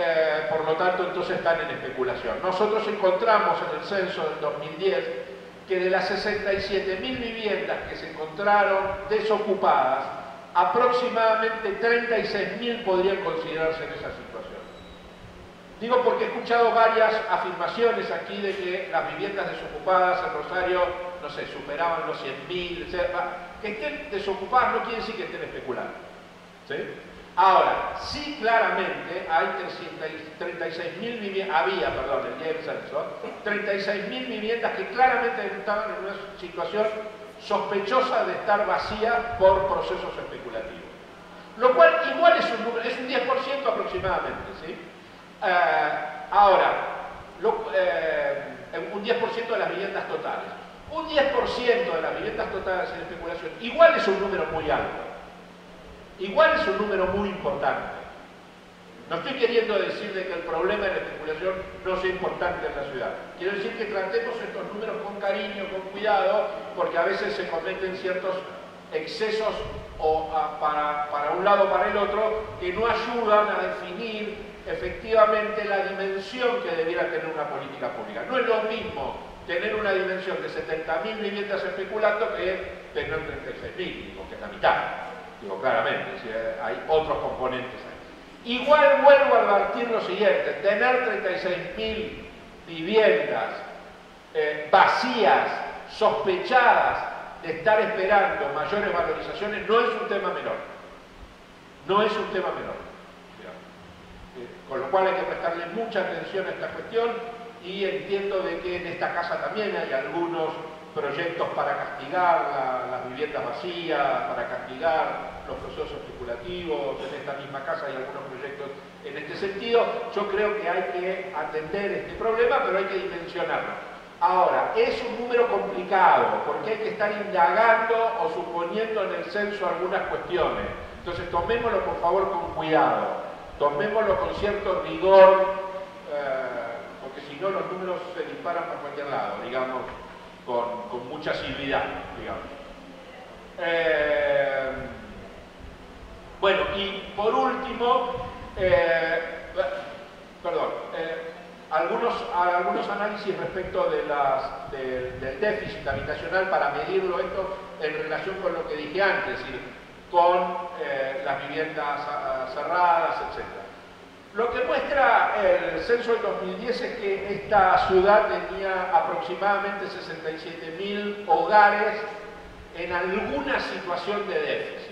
por lo tanto entonces están en especulación. Nosotros encontramos en el censo del 2010 que de las 67.000 viviendas que se encontraron desocupadas, aproximadamente 36.000 podrían considerarse en esa situación. Digo porque he escuchado varias afirmaciones aquí de que las viviendas desocupadas en Rosario, no sé, superaban los 100.000, etc. Que estén desocupadas no quiere decir que estén especulando, ¿sí? Ahora, sí claramente hay 36.000 viviendas, el día del censo, 36.000 viviendas que claramente estaban en una situación sospechosa de estar vacías por procesos especulativos. Lo cual igual es un número, es un 10% aproximadamente, ¿sí? Ahora, un 10% de las viviendas totales. Un 10% de las viviendas totales en especulación igual es un número muy alto. Igual es un número muy importante. No estoy queriendo decir de que el problema de la especulación no sea importante en la ciudad. Quiero decir que tratemos estos números con cariño, con cuidado, porque a veces se cometen ciertos excesos para un lado o para el otro que no ayudan a definir efectivamente la dimensión que debiera tener una política pública. No es lo mismo tener una dimensión de 70.000 viviendas especulando que tener 36.000, digo, que es la mitad. Digo, claramente, si hay otros componentes ahí. Igual vuelvo a advertir lo siguiente, tener 36.000 viviendas vacías, sospechadas de estar esperando mayores valorizaciones, no es un tema menor. No es un tema menor. Con lo cual hay que prestarle mucha atención a esta cuestión y entiendo de que en esta casa también hay algunos proyectos para castigar las viviendas vacías, para castigar los procesos especulativos. En esta misma casa hay algunos proyectos en este sentido. Yo creo que hay que atender este problema, pero hay que dimensionarlo. Ahora, es un número complicado, porque hay que estar indagando o suponiendo en el censo algunas cuestiones. Entonces, tomémoslo por favor con cuidado, tomémoslo con cierto rigor, porque si no los números se disparan para cualquier lado, digamos, con mucha civilidad, digamos. Bueno, y por último, algunos análisis respecto del déficit habitacional para medirlo esto en relación con lo que dije antes, es decir, con las viviendas cerradas, etc. Lo que muestra el censo del 2010 es que esta ciudad tenía aproximadamente 67.000 hogares en alguna situación de déficit.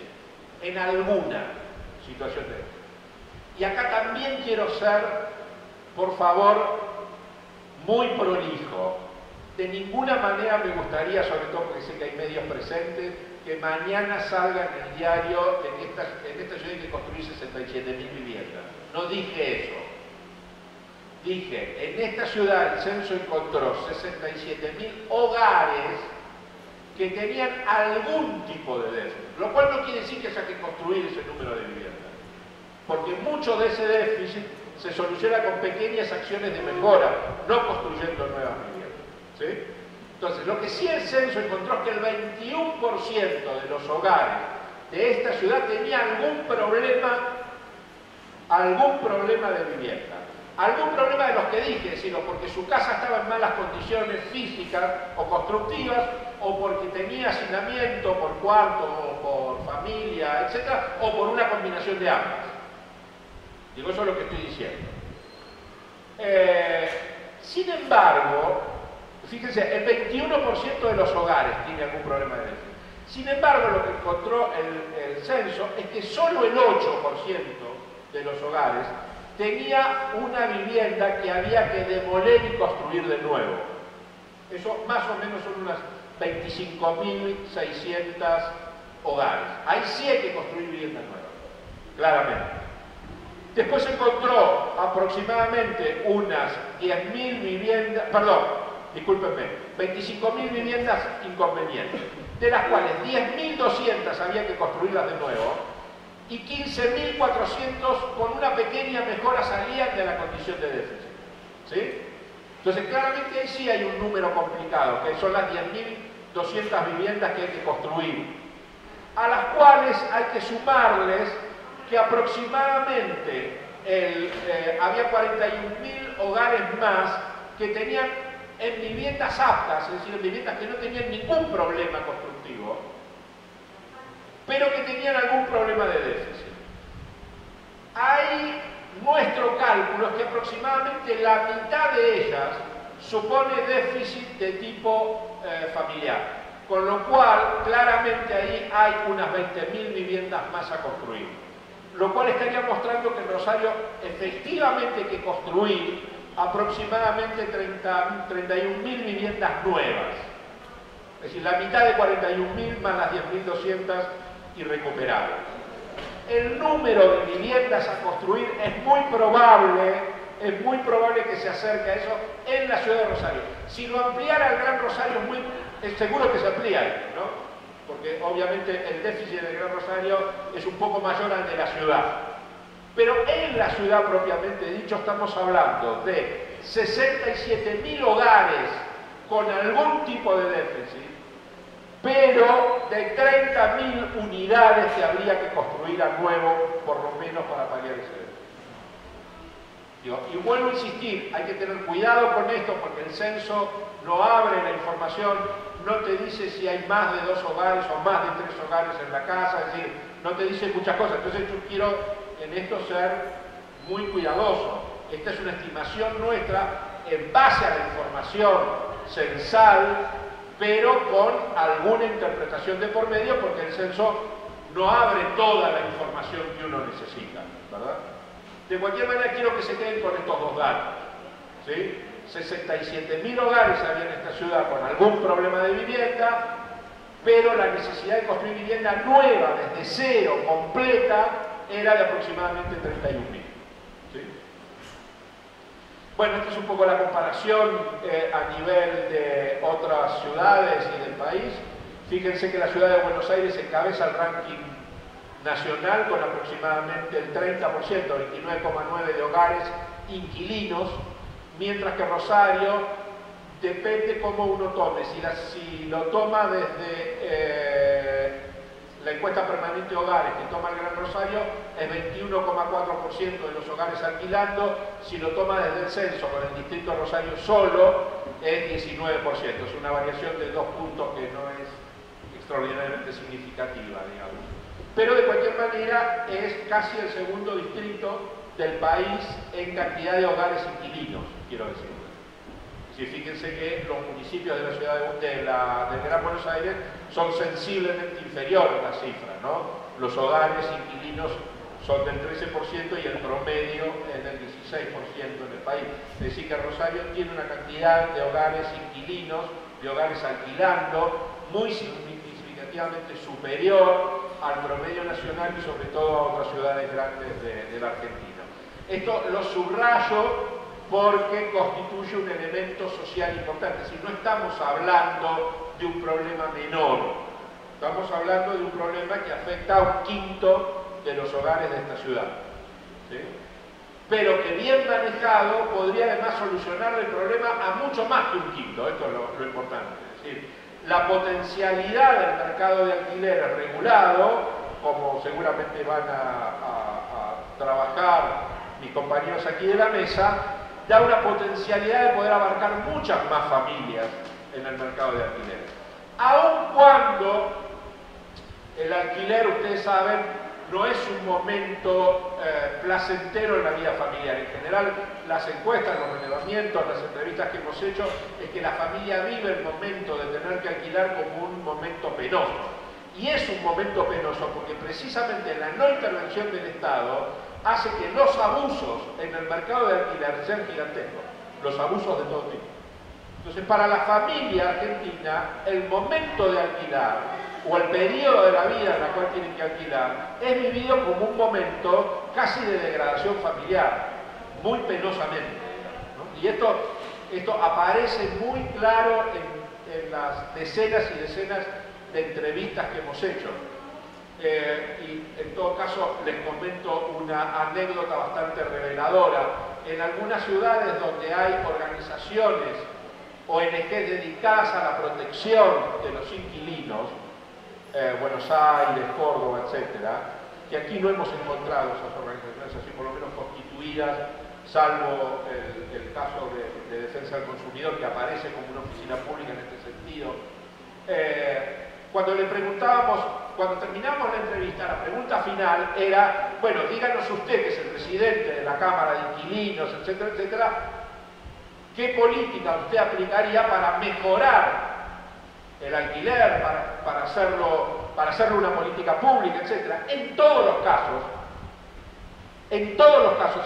En alguna situación de déficit. Y acá también quiero ser, por favor, muy prolijo. De ninguna manera me gustaría, sobre todo porque sé que hay medios presentes, que mañana salga en el diario de que en esta ciudad hay que construir 67.000 viviendas. No dije eso. Dije, en esta ciudad el censo encontró 67.000 hogares que tenían algún tipo de déficit, lo cual no quiere decir que haya que construir ese número de viviendas, porque mucho de ese déficit se soluciona con pequeñas acciones de mejora, no construyendo nuevas viviendas, ¿sí? Entonces, lo que sí el censo encontró es que el 21% de los hogares de esta ciudad tenía algún problema de vivienda. Algún problema de los que dije, sino porque su casa estaba en malas condiciones físicas o constructivas, o porque tenía hacinamiento por cuarto o por familia, etc., o por una combinación de ambas. Digo, eso es lo que estoy diciendo. Sin embargo, fíjense, el 21% de los hogares tiene algún problema de déficit. Sin embargo, lo que encontró el censo es que solo el 8% de los hogares tenía una vivienda que había que demoler y construir de nuevo. Eso más o menos son unas 25.600 hogares. Ahí sí hay que construir viviendas nuevas, claramente. Después se encontró aproximadamente unas 10.000 viviendas, perdón, discúlpenme, 25.000 viviendas inconvenientes, de las cuales 10.200 había que construirlas de nuevo y 15.400 con una pequeña mejora salían de la condición de déficit, ¿sí? Entonces, claramente ahí sí hay un número complicado, que son las 10.200 viviendas que hay que construir, a las cuales hay que sumarles que aproximadamente había 41.000 hogares más que tenían en viviendas aptas, es decir, en viviendas que no tenían ningún problema constructivo, pero que tenían algún problema de déficit. Hay nuestro cálculo es que aproximadamente la mitad de ellas supone déficit de tipo familiar, con lo cual claramente ahí hay unas 20.000 viviendas más a construir, lo cual estaría mostrando que en Rosario efectivamente hay que construir aproximadamente 31.000 viviendas nuevas, es decir, la mitad de 41.000 más las 10.200 irrecuperables. El número de viviendas a construir es muy probable que se acerque a eso en la ciudad de Rosario. Si lo ampliara el Gran Rosario, es seguro que se amplía ahí, ¿no? Porque obviamente el déficit del Gran Rosario es un poco mayor al de la ciudad. Pero en la ciudad propiamente dicho estamos hablando de 67.000 hogares con algún tipo de déficit, pero de 30.000 unidades que habría que construir a nuevo, por lo menos para paliar ese déficit. Y vuelvo a insistir, hay que tener cuidado con esto porque el censo no abre la información, no te dice si hay más de 2 hogares o más de 3 hogares en la casa, es decir, no te dice muchas cosas. Entonces yo quiero en esto ser muy cuidadoso. Esta es una estimación nuestra en base a la información censal, pero con alguna interpretación de por medio, porque el censo no abre toda la información que uno necesita, ¿verdad? De cualquier manera quiero que se queden con estos dos datos, ¿sí? 67.000 hogares había en esta ciudad con algún problema de vivienda, pero la necesidad de construir vivienda nueva, desde cero, completa, era de aproximadamente 31.000. ¿Sí? Bueno, esta es un poco la comparación a nivel de otras ciudades y del país. Fíjense que la ciudad de Buenos Aires encabeza el ranking nacional con aproximadamente el 30%, 29,9 de hogares inquilinos, mientras que Rosario depende cómo uno tome. Si lo toma desde la encuesta permanente de hogares que toma el Gran Rosario, es 21,4% de los hogares alquilando. Si lo toma desde el censo con el distrito Rosario solo, es 19%. Es una variación de 2 puntos que no es extraordinariamente significativa, digamos. Pero de cualquier manera es casi el segundo distrito del país en cantidad de hogares inquilinos, quiero decir. Sí, fíjense que los municipios de la ciudad del Gran Buenos Aires son sensiblemente inferiores a la cifra, ¿no? Los hogares inquilinos son del 13% y el promedio es del 16% en el país. Es decir, que Rosario tiene una cantidad de hogares inquilinos, de hogares alquilando, muy significativamente superior al promedio nacional y sobre todo a otras ciudades grandes de la Argentina. Esto lo subrayo porque constituye un elemento social importante. Si no estamos hablando de un problema menor, estamos hablando de un problema que afecta a 1/5 de los hogares de esta ciudad, ¿sí? Pero que bien manejado podría además solucionar el problema a mucho más que 1/5, esto es lo importante. Es decir, la potencialidad del mercado de alquileres regulado, como seguramente van a trabajar mis compañeros aquí de la mesa, da una potencialidad de poder abarcar muchas más familias en el mercado de alquileres. Aun cuando el alquiler, ustedes saben, no es un momento placentero en la vida familiar. En general, las encuestas, los relevamientos, las entrevistas que hemos hecho, es que la familia vive el momento de tener que alquilar como un momento penoso. Y es un momento penoso porque precisamente la no intervención del Estado hace que los abusos en el mercado de alquiler sean gigantescos, los abusos de todo tipo. Entonces, para la familia argentina, el momento de alquilar o el periodo de la vida en la cual tienen que alquilar es vivido como un momento casi de degradación familiar, muy penosamente, ¿no? Y esto aparece muy claro en las decenas y decenas de entrevistas que hemos hecho. Y en todo caso les comento una anécdota bastante reveladora. en algunas ciudades donde hay organizaciones, ONG dedicadas a la protección de los inquilinos, Buenos Aires, Córdoba, etcétera, que aquí no hemos encontrado esas organizaciones así por lo menos constituidas, salvo el caso de defensa del consumidor, que aparece como una oficina pública en este sentido. Cuando le preguntábamos, cuando terminamos la entrevista, la pregunta final era, bueno, díganos usted, que es el presidente de la Cámara de Inquilinos, etcétera, etcétera, ¿qué política usted aplicaría para mejorar el alquiler, para hacerlo una política pública, etcétera? En todos los casos,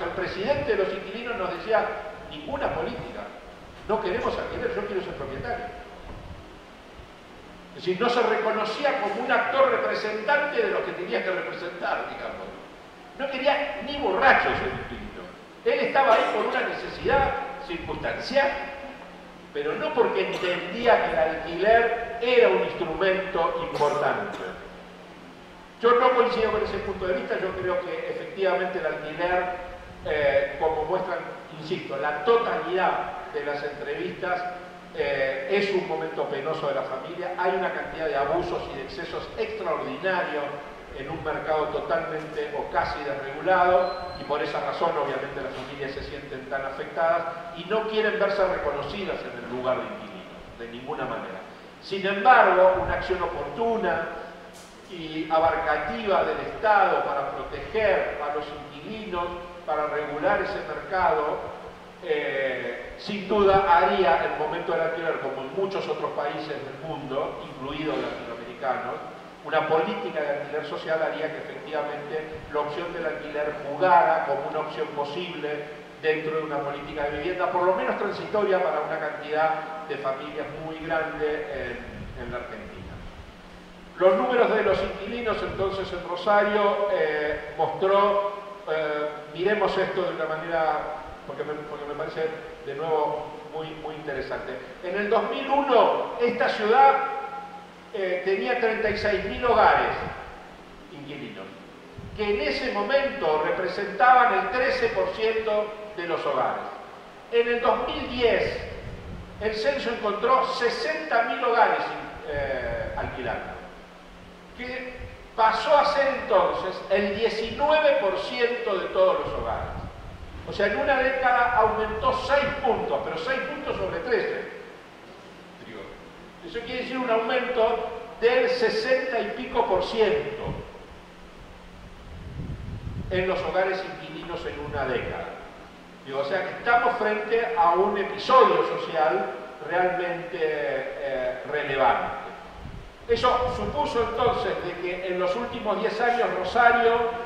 el presidente de los inquilinos nos decía, ninguna política, no queremos alquiler, yo quiero ser propietario. Es decir, no se reconocía como un actor representante de lo que tenía que representar, digamos. No quería ni borracho ser inquilino. Él estaba ahí por una necesidad circunstancial, pero no porque entendía que el alquiler era un instrumento importante. Yo no coincido con ese punto de vista. Yo creo que efectivamente el alquiler, como muestran, insisto, la totalidad de las entrevistas, es un momento penoso de la familia. Hay una cantidad de abusos y de excesos extraordinarios en un mercado totalmente o casi desregulado, y por esa razón obviamente las familias se sienten tan afectadas y no quieren verse reconocidas en el lugar de inquilinos, de ninguna manera. Sin embargo, una acción oportuna y abarcativa del Estado para proteger a los inquilinos, para regular ese mercado, sin duda haría el momento del alquiler, como en muchos otros países del mundo, incluidos los latinoamericanos, una política de alquiler social haría que efectivamente la opción del alquiler jugara como una opción posible dentro de una política de vivienda, por lo menos transitoria, para una cantidad de familias muy grande en la Argentina. Los números de los inquilinos entonces en Rosario mostró, miremos esto de una manera, porque me parece de nuevo muy interesante. En el 2001 esta ciudad tenía 36.000 hogares inquilinos, que en ese momento representaban el 13% de los hogares. En el 2010 el censo encontró 60.000 hogares alquilando, que pasó a ser entonces el 19% de todos los hogares. O sea, en una década aumentó 6 puntos, pero 6 puntos sobre 13. Eso quiere decir un aumento del 60 y pico % en los hogares inquilinos en una década. O sea que estamos frente a un episodio social realmente relevante. Eso supuso entonces de que en los últimos 10 años Rosario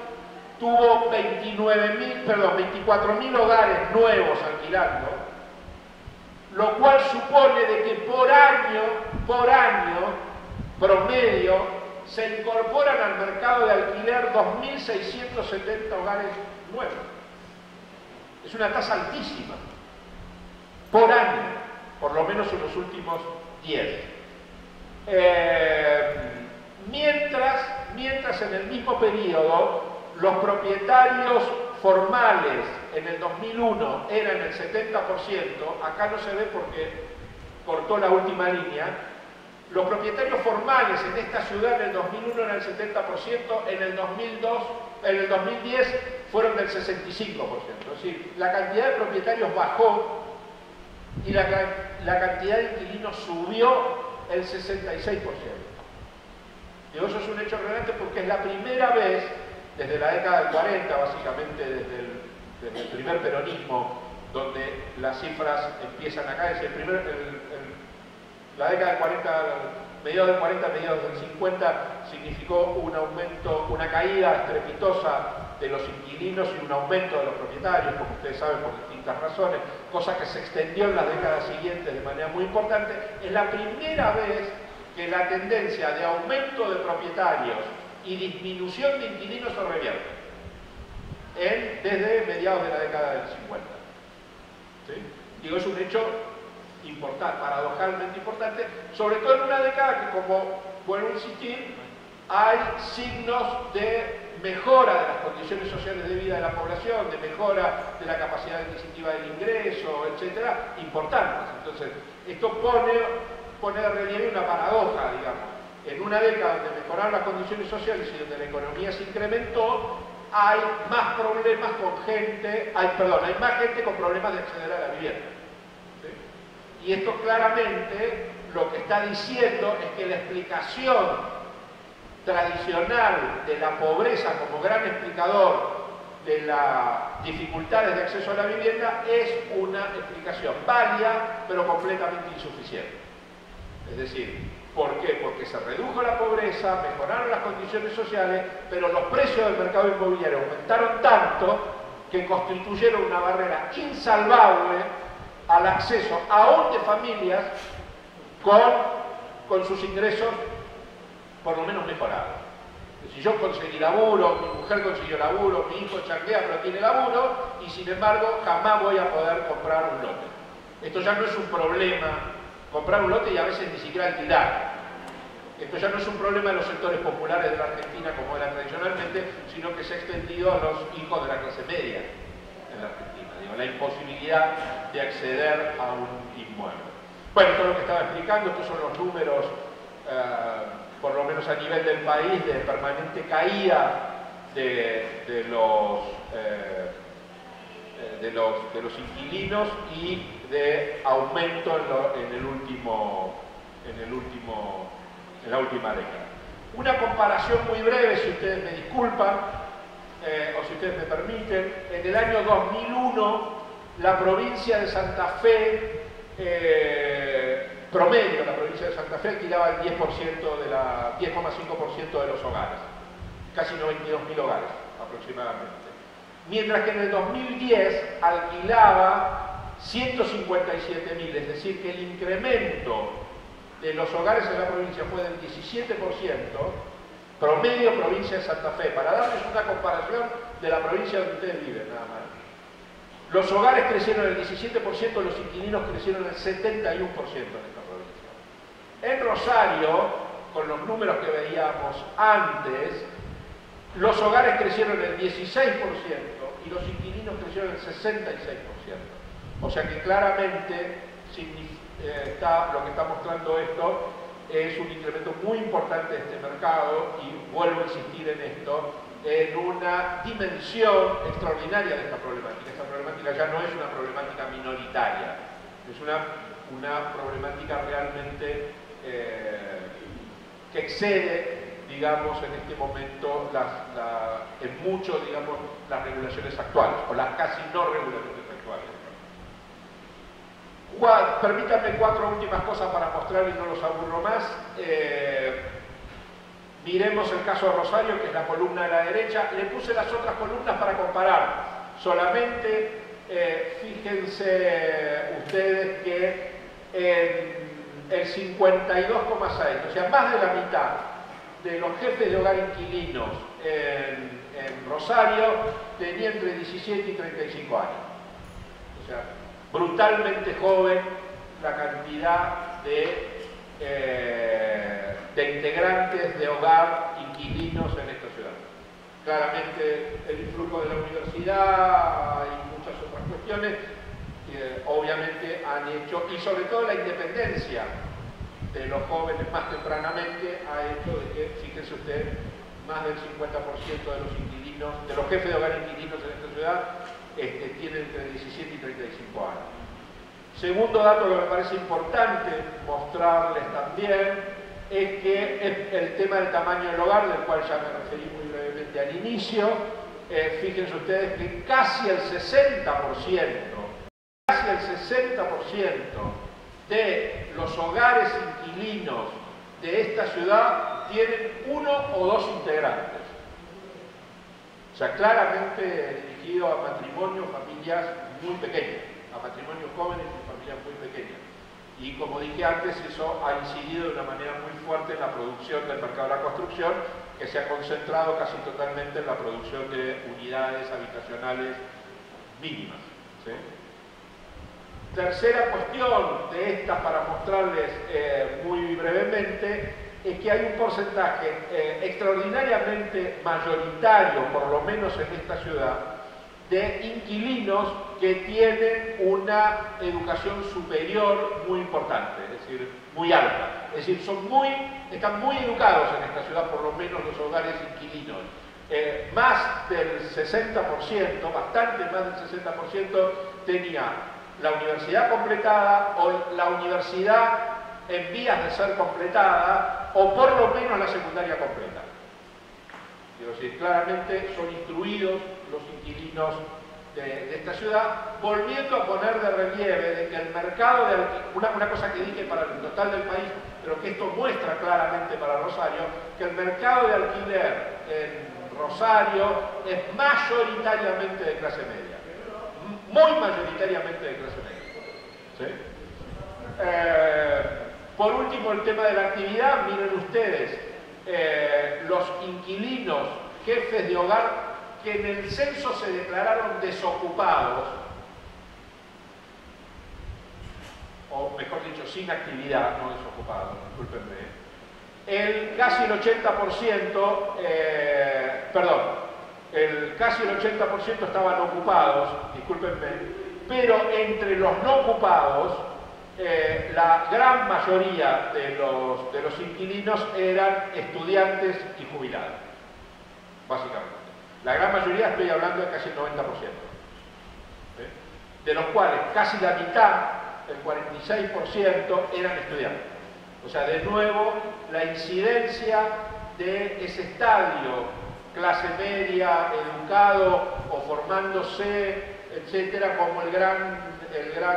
tuvo 24.000 hogares nuevos alquilando, lo cual supone de que por año promedio se incorporan al mercado de alquiler 2.670 hogares nuevos. Es una tasa altísima por año, por lo menos en los últimos 10. Mientras en el mismo periodo los propietarios formales en el 2001 eran el 70%, acá no se ve porque cortó la última línea. Los propietarios formales en esta ciudad en el 2001 eran el 70%, en el 2010 fueron del 65%. Es decir, la cantidad de propietarios bajó y la cantidad de inquilinos subió el 66%. Y eso es un hecho relevante porque es la primera vez desde la década del 40, básicamente desde el primer peronismo, donde las cifras empiezan acá. Es la década del 40, mediados del 40, mediados del 50, significó un aumento, una caída estrepitosa de los inquilinos y un aumento de los propietarios, como ustedes saben, por distintas razones, cosa que se extendió en las décadas siguientes de manera muy importante. Es la primera vez que la tendencia de aumento de propietarios y disminución de inquilinos se revierte desde mediados de la década del 50. ¿Sí? Digo, es un hecho importante, paradojalmente importante, sobre todo en una década que, como vuelvo a insistir, hay signos de mejora de las condiciones sociales de vida de la población, de mejora de la capacidad adquisitiva del ingreso, etcétera, importantes. Entonces, esto pone de relieve una paradoja, digamos. En una década donde mejoraron las condiciones sociales y donde la economía se incrementó, hay más problemas con gente, hay más gente con problemas de acceder a la vivienda. ¿Sí? Y esto claramente lo que está diciendo es que la explicación tradicional de la pobreza como gran explicador de las dificultades de acceso a la vivienda es una explicación válida, pero completamente insuficiente. Es decir, ¿por qué? Porque se redujo la pobreza, mejoraron las condiciones sociales, pero los precios del mercado inmobiliario aumentaron tanto que constituyeron una barrera insalvable al acceso aún de familias con sus ingresos por lo menos mejorados. Si yo conseguí laburo, mi mujer consiguió laburo, mi hijo chanquea pero tiene laburo, y sin embargo jamás voy a poder comprar un lote. Esto ya no es un problema, comprar un lote y a veces ni siquiera alquilar. Esto ya no es un problema de los sectores populares de la Argentina como era tradicionalmente, sino que se ha extendido a los hijos de la clase media en la Argentina. Digo, la imposibilidad de acceder a un inmueble. Bueno, todo lo que estaba explicando, estos son los números, por lo menos a nivel del país, de permanente caída de los inquilinos y de aumento en la última década. Una comparación muy breve, si ustedes me disculpan, o si ustedes me permiten. En el año 2001, la provincia de Santa Fe, promedio, la provincia de Santa Fe alquilaba el 10,5% de los hogares, casi 92.000 hogares aproximadamente. Mientras que en el 2010 alquilaba 157.000, es decir, que el incremento de los hogares en la provincia fue del 17%, promedio provincia de Santa Fe, para darles una comparación de la provincia donde ustedes viven, nada más. Los hogares crecieron el 17%, los inquilinos crecieron el 71% en esta provincia. En Rosario, con los números que veíamos antes, los hogares crecieron el 16% y los inquilinos crecieron el 66%. O sea que claramente lo que está mostrando esto es un incremento muy importante de este mercado, y vuelvo a insistir en esto, en una dimensión extraordinaria de esta problemática. Esta problemática ya no es una problemática minoritaria, es una problemática realmente que excede, digamos, en este momento en mucho, digamos, las regulaciones actuales, o las casi no regulaciones actuales. Permítanme 4 últimas cosas para mostrar y no los aburro más. Miremos el caso de Rosario, que es la columna de la derecha. Le puse las otras columnas para comparar. Solamente fíjense ustedes que el 52,6, o sea, más de la mitad de los jefes de hogar inquilinos en Rosario tenía entre 17 y 35 años. O sea, brutalmente joven la cantidad de integrantes de hogar inquilinos en esta ciudad. Claramente el influjo de la universidad y muchas otras cuestiones obviamente han hecho, y sobre todo la independencia de los jóvenes más tempranamente ha hecho de que, fíjense usted, más del 50% de los inquilinos, de los jefes de hogar inquilinos en esta ciudad tienen entre 17 y 35 años. Segundo dato que me parece importante mostrarles también es que el tema del tamaño del hogar, del cual ya me referí muy brevemente al inicio, fíjense ustedes que casi el 60% de los hogares inquilinos de esta ciudad tienen 1 o 2 integrantes. O sea, claramente dirigido a matrimonios, familias muy pequeñas, a matrimonios jóvenes y familias muy pequeñas. Y como dije antes, eso ha incidido de una manera muy fuerte en la producción del mercado de la construcción, que se ha concentrado casi totalmente en la producción de unidades habitacionales mínimas. ¿Sí? Tercera cuestión de estas, para mostrarles muy brevemente, es que hay un porcentaje extraordinariamente mayoritario, por lo menos en esta ciudad, de inquilinos que tienen una educación superior muy importante, es decir, muy alta. Es decir, están muy educados en esta ciudad, por lo menos los hogares inquilinos. Más del 60%, bastante más del 60%, tenía la universidad completada o la universidad en vías de ser completada o por lo menos la secundaria completa. Quiero decir, claramente son instruidos los inquilinos de esta ciudad, volviendo a poner de relieve de que el mercado de alquiler, una cosa que dije para el total del país, pero que esto muestra claramente para Rosario, que el mercado de alquiler en Rosario es mayoritariamente de clase media, muy mayoritariamente de clase media. ¿Sí? Por último, el tema de la actividad, miren ustedes, los inquilinos, jefes de hogar, que en el censo se declararon desocupados, o mejor dicho, sin actividad, no desocupados, discúlpenme, casi el 80% estaban ocupados, discúlpenme, pero entre los no ocupados, la gran mayoría de los inquilinos eran estudiantes y jubilados, básicamente. La gran mayoría, estoy hablando de casi el 90%, de los cuales casi la mitad, el 46%, eran estudiantes. O sea, de nuevo, la incidencia de ese estadio, clase media, educado o formándose, etcétera, como el gran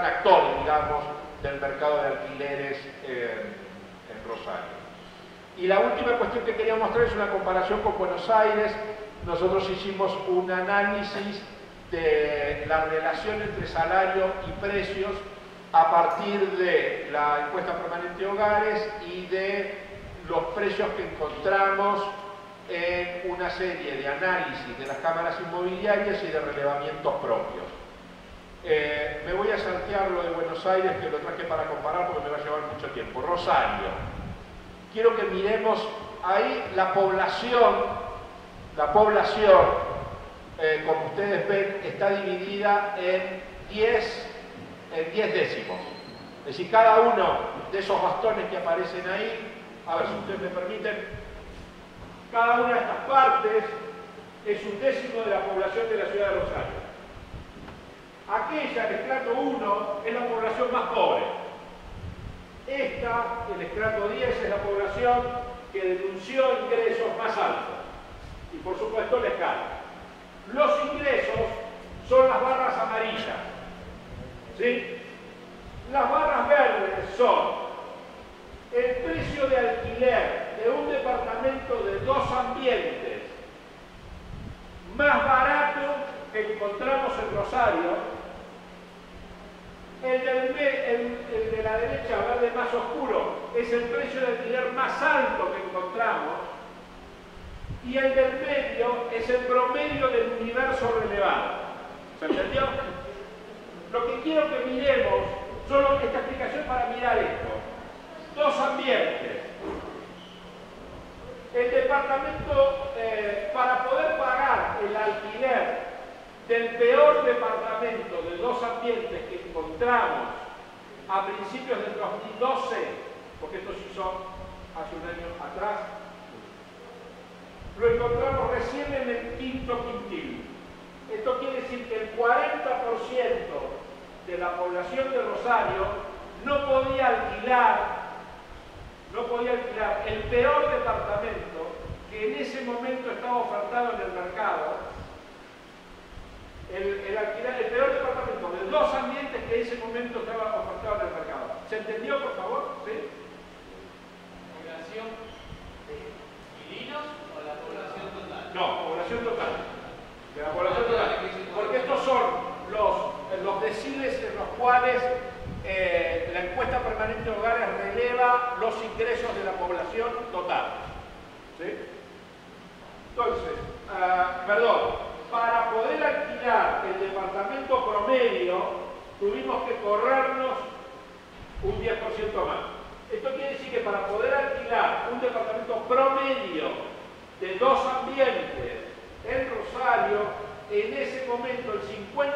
actor, digamos, del mercado de alquileres en Rosario. Y la última cuestión que quería mostrar es una comparación con Buenos Aires. Nosotros hicimos un análisis de la relación entre salario y precios a partir de la encuesta permanente de hogares y de los precios que encontramos en una serie de análisis de las cámaras inmobiliarias y de relevamientos propios. Me voy a saltear lo de Buenos Aires, que lo traje para comparar porque me va a llevar mucho tiempo. Rosario. Quiero que miremos ahí la población. La población, como ustedes ven, está dividida en 10 décimos. Es decir, cada uno de esos bastones que aparecen ahí, a ver si ustedes me permiten, cada una de estas partes es un décimo de la población de la ciudad de Rosario. Aquella, el estrato 1, es la población más pobre. Esta, el estrato 10, es la población que denunció ingresos más altos. Y por supuesto la escala. Los ingresos son las barras amarillas. ¿Sí? Las barras verdes son el precio de alquiler de un departamento de 2 ambientes más barato que encontramos en Rosario. El de la derecha, verde más oscuro, es el precio de alquiler más alto que encontramos. Y el del medio es el promedio del universo relevado. ¿Se entendió? Lo que quiero que miremos, solo esta explicación para mirar esto. 2 ambientes. El departamento, para poder pagar el alquiler del peor departamento de 2 ambientes que encontramos a principios del 2012, porque esto sí son hace un año atrás, lo encontramos recién en el quinto quintil. Esto quiere decir que el 40% de la población de Rosario no podía alquilar el peor departamento que en ese momento estaba ofertado en el mercado, el peor departamento de 2 ambientes que en ese momento estaba ofertado en el mercado. ¿Se entendió, por favor? ¿Sí? ¿Población de inquilinos o la población total? No, población total. De la población total. Porque estos son los deciles en los cuales la encuesta permanente de hogares releva los ingresos de la población total. ¿Sí? Entonces, para poder alquilar el departamento promedio, tuvimos que corrernos un 10% más. Esto quiere decir que para poder alquilar un departamento promedio de 2 ambientes en Rosario, en ese momento el 50%, 1, 2,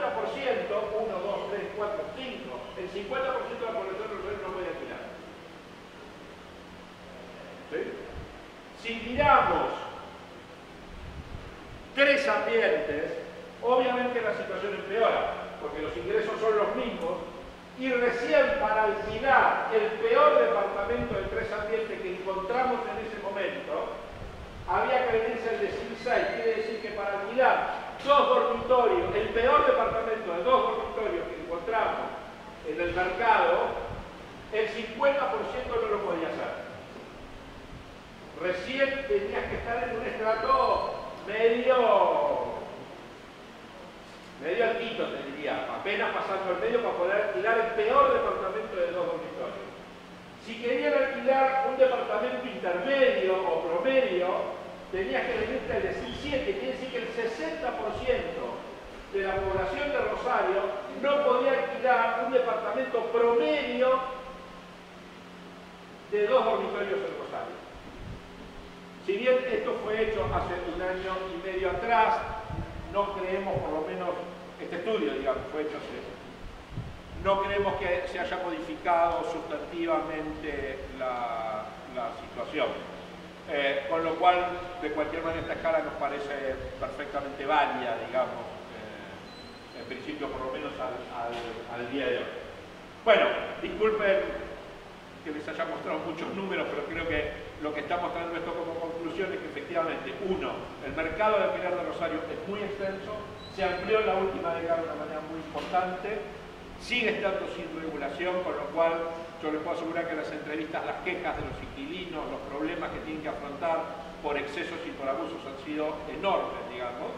3, 4, 5, el 50% de la población de Rosario no puede alquilar. ¿Sí? Si miramos 3 ambientes, obviamente la situación empeora, porque los ingresos son los mismos, y recién para alquilar el peor departamento de 3 ambientes que encontramos en ese momento, había que venirse al decil 6, quiere decir que para alquilar 2 dormitorios, el peor departamento de 2 dormitorios que encontramos en el mercado, el 50% no lo podía hacer. Recién tenías que estar en un estrato medio altito, te diría, apenas pasando el medio para poder alquilar el peor departamento de 2 dormitorios. Si querían alquilar un departamento intermedio o promedio, tenías que venirte al decil 7, quiere decir que el 60% de la población de Rosario no podía alquilar un departamento promedio de 2 dormitorios en Rosario. Si bien esto fue hecho hace 1 año y medio atrás, no creemos, por lo menos, este estudio, digamos, fue hecho hace, no creemos que se haya modificado sustantivamente la situación. Con lo cual, de cualquier manera, esta escala nos parece perfectamente válida, digamos, en principio, por lo menos al día de hoy. Bueno, disculpen que les haya mostrado muchos números, pero creo que lo que está mostrando esto como conclusión es que efectivamente, uno, el mercado de alquiler de Rosario es muy extenso, se amplió en la última década de una manera muy importante, sigue estando sin regulación, con lo cual yo les puedo asegurar que las entrevistas, las quejas de los inquilinos, los problemas que tienen que afrontar por excesos y por abusos han sido enormes, digamos.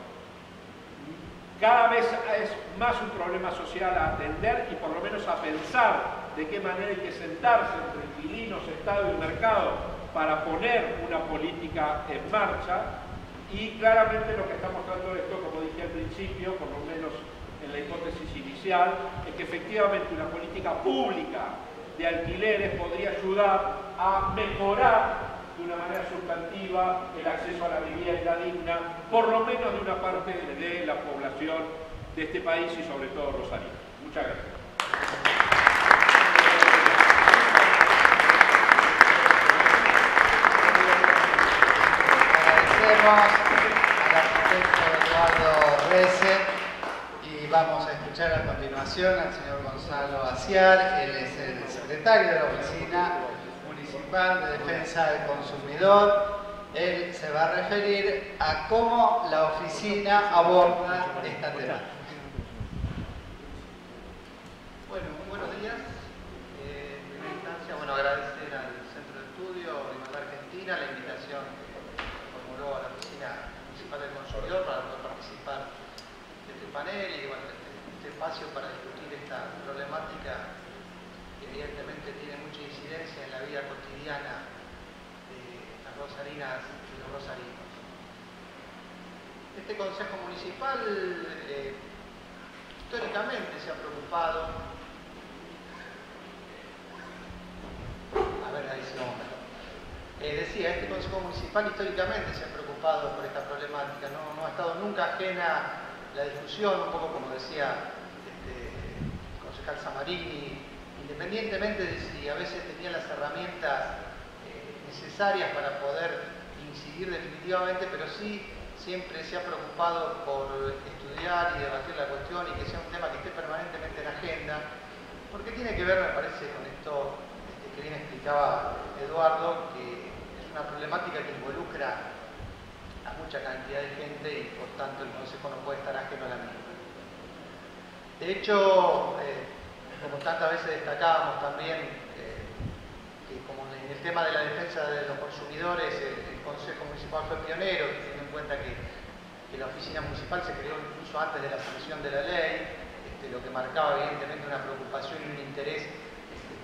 Cada vez es más un problema social a atender y por lo menos a pensar de qué manera hay que sentarse entre inquilinos, Estado y mercado para poner una política en marcha. Y claramente lo que está mostrando esto, como dije al principio, por lo menos en la hipótesis inicial, es que efectivamente una política pública de alquileres podría ayudar a mejorar de una manera sustantiva el acceso a la vivienda digna, por lo menos de una parte de la población de este país y sobre todo Rosario. Muchas gracias. Al arquitecto Eduardo Rece y vamos a escuchar a continuación al señor Gonzalo Aciar. Él es el secretario de la Oficina Municipal de Defensa del Consumidor. Él se va a referir a cómo la oficina aborda esta temática. Bueno, muy buenos días. En primera instancia, agradecer al Centro de Estudio de Argentina la invitación a la Oficina Municipal del Consumidor para poder participar de este panel y este espacio para discutir esta problemática que evidentemente tiene mucha incidencia en la vida cotidiana de las rosarinas y los rosarinos. Este Consejo Municipal históricamente se ha preocupado, decía, este Consejo Municipal históricamente se ha preocupado por esta problemática, no ha estado nunca ajena la discusión, un poco como decía el concejal Samarini, independientemente de si a veces tenía las herramientas necesarias para poder incidir definitivamente, pero sí siempre se ha preocupado por estudiar y debatir la cuestión y que sea un tema que esté permanentemente en agenda, porque tiene que ver, me parece, con esto que bien explicaba Eduardo, que es una problemática que involucra a mucha cantidad de gente y por tanto el Consejo no puede estar ajeno a la misma. De hecho, como tantas veces destacábamos también, que como en el tema de la defensa de los consumidores, el Consejo Municipal fue pionero, teniendo en cuenta que la Oficina Municipal se creó incluso antes de la sanción de la ley, lo que marcaba evidentemente una preocupación y un interés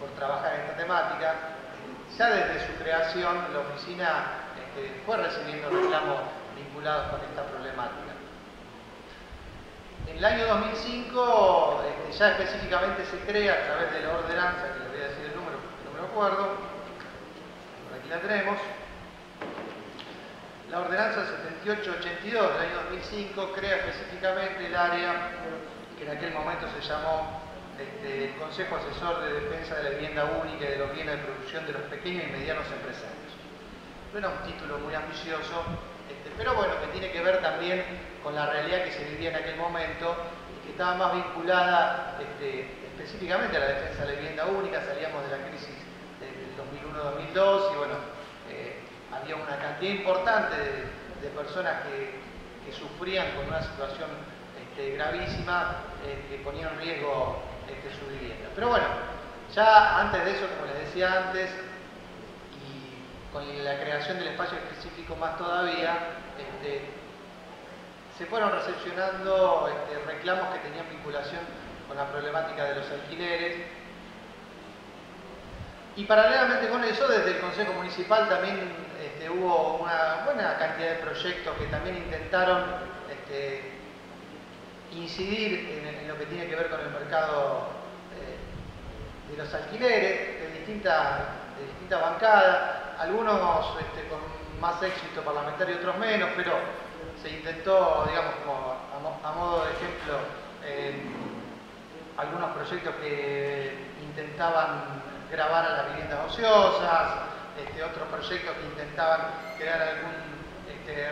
por trabajar en esta temática. Ya desde su creación, la oficina fue recibiendo reclamos vinculados con esta problemática. En el año 2005, ya específicamente se crea a través de la ordenanza, que les voy a decir el número porque no me acuerdo, por aquí la tenemos. La ordenanza 7882 del año 2005 crea específicamente el área que en aquel momento se llamó el Consejo Asesor de Defensa de la Vivienda Única y de los Bienes de Producción de los Pequeños y Medianos Empresarios. No era un título muy ambicioso, pero bueno, que tiene que ver también con la realidad que se vivía en aquel momento y que estaba más vinculada específicamente a la defensa de la vivienda única. Salíamos de la crisis del 2001-2002 y bueno, había una cantidad importante de personas que sufrían con una situación gravísima que ponía en riesgo su vivienda. Pero bueno, ya antes de eso, como les decía antes, y con la creación del espacio específico más todavía, se fueron recepcionando reclamos que tenían vinculación con la problemática de los alquileres. Y paralelamente con eso, desde el Consejo Municipal también hubo una buena cantidad de proyectos que también intentaron incidir en lo que tiene que ver con el mercado de los alquileres, de distintas bancadas, algunos con más éxito parlamentario y otros menos, pero se intentó, digamos, como a modo de ejemplo, algunos proyectos que intentaban gravar a las viviendas ociosas, otros proyectos que intentaban crear algún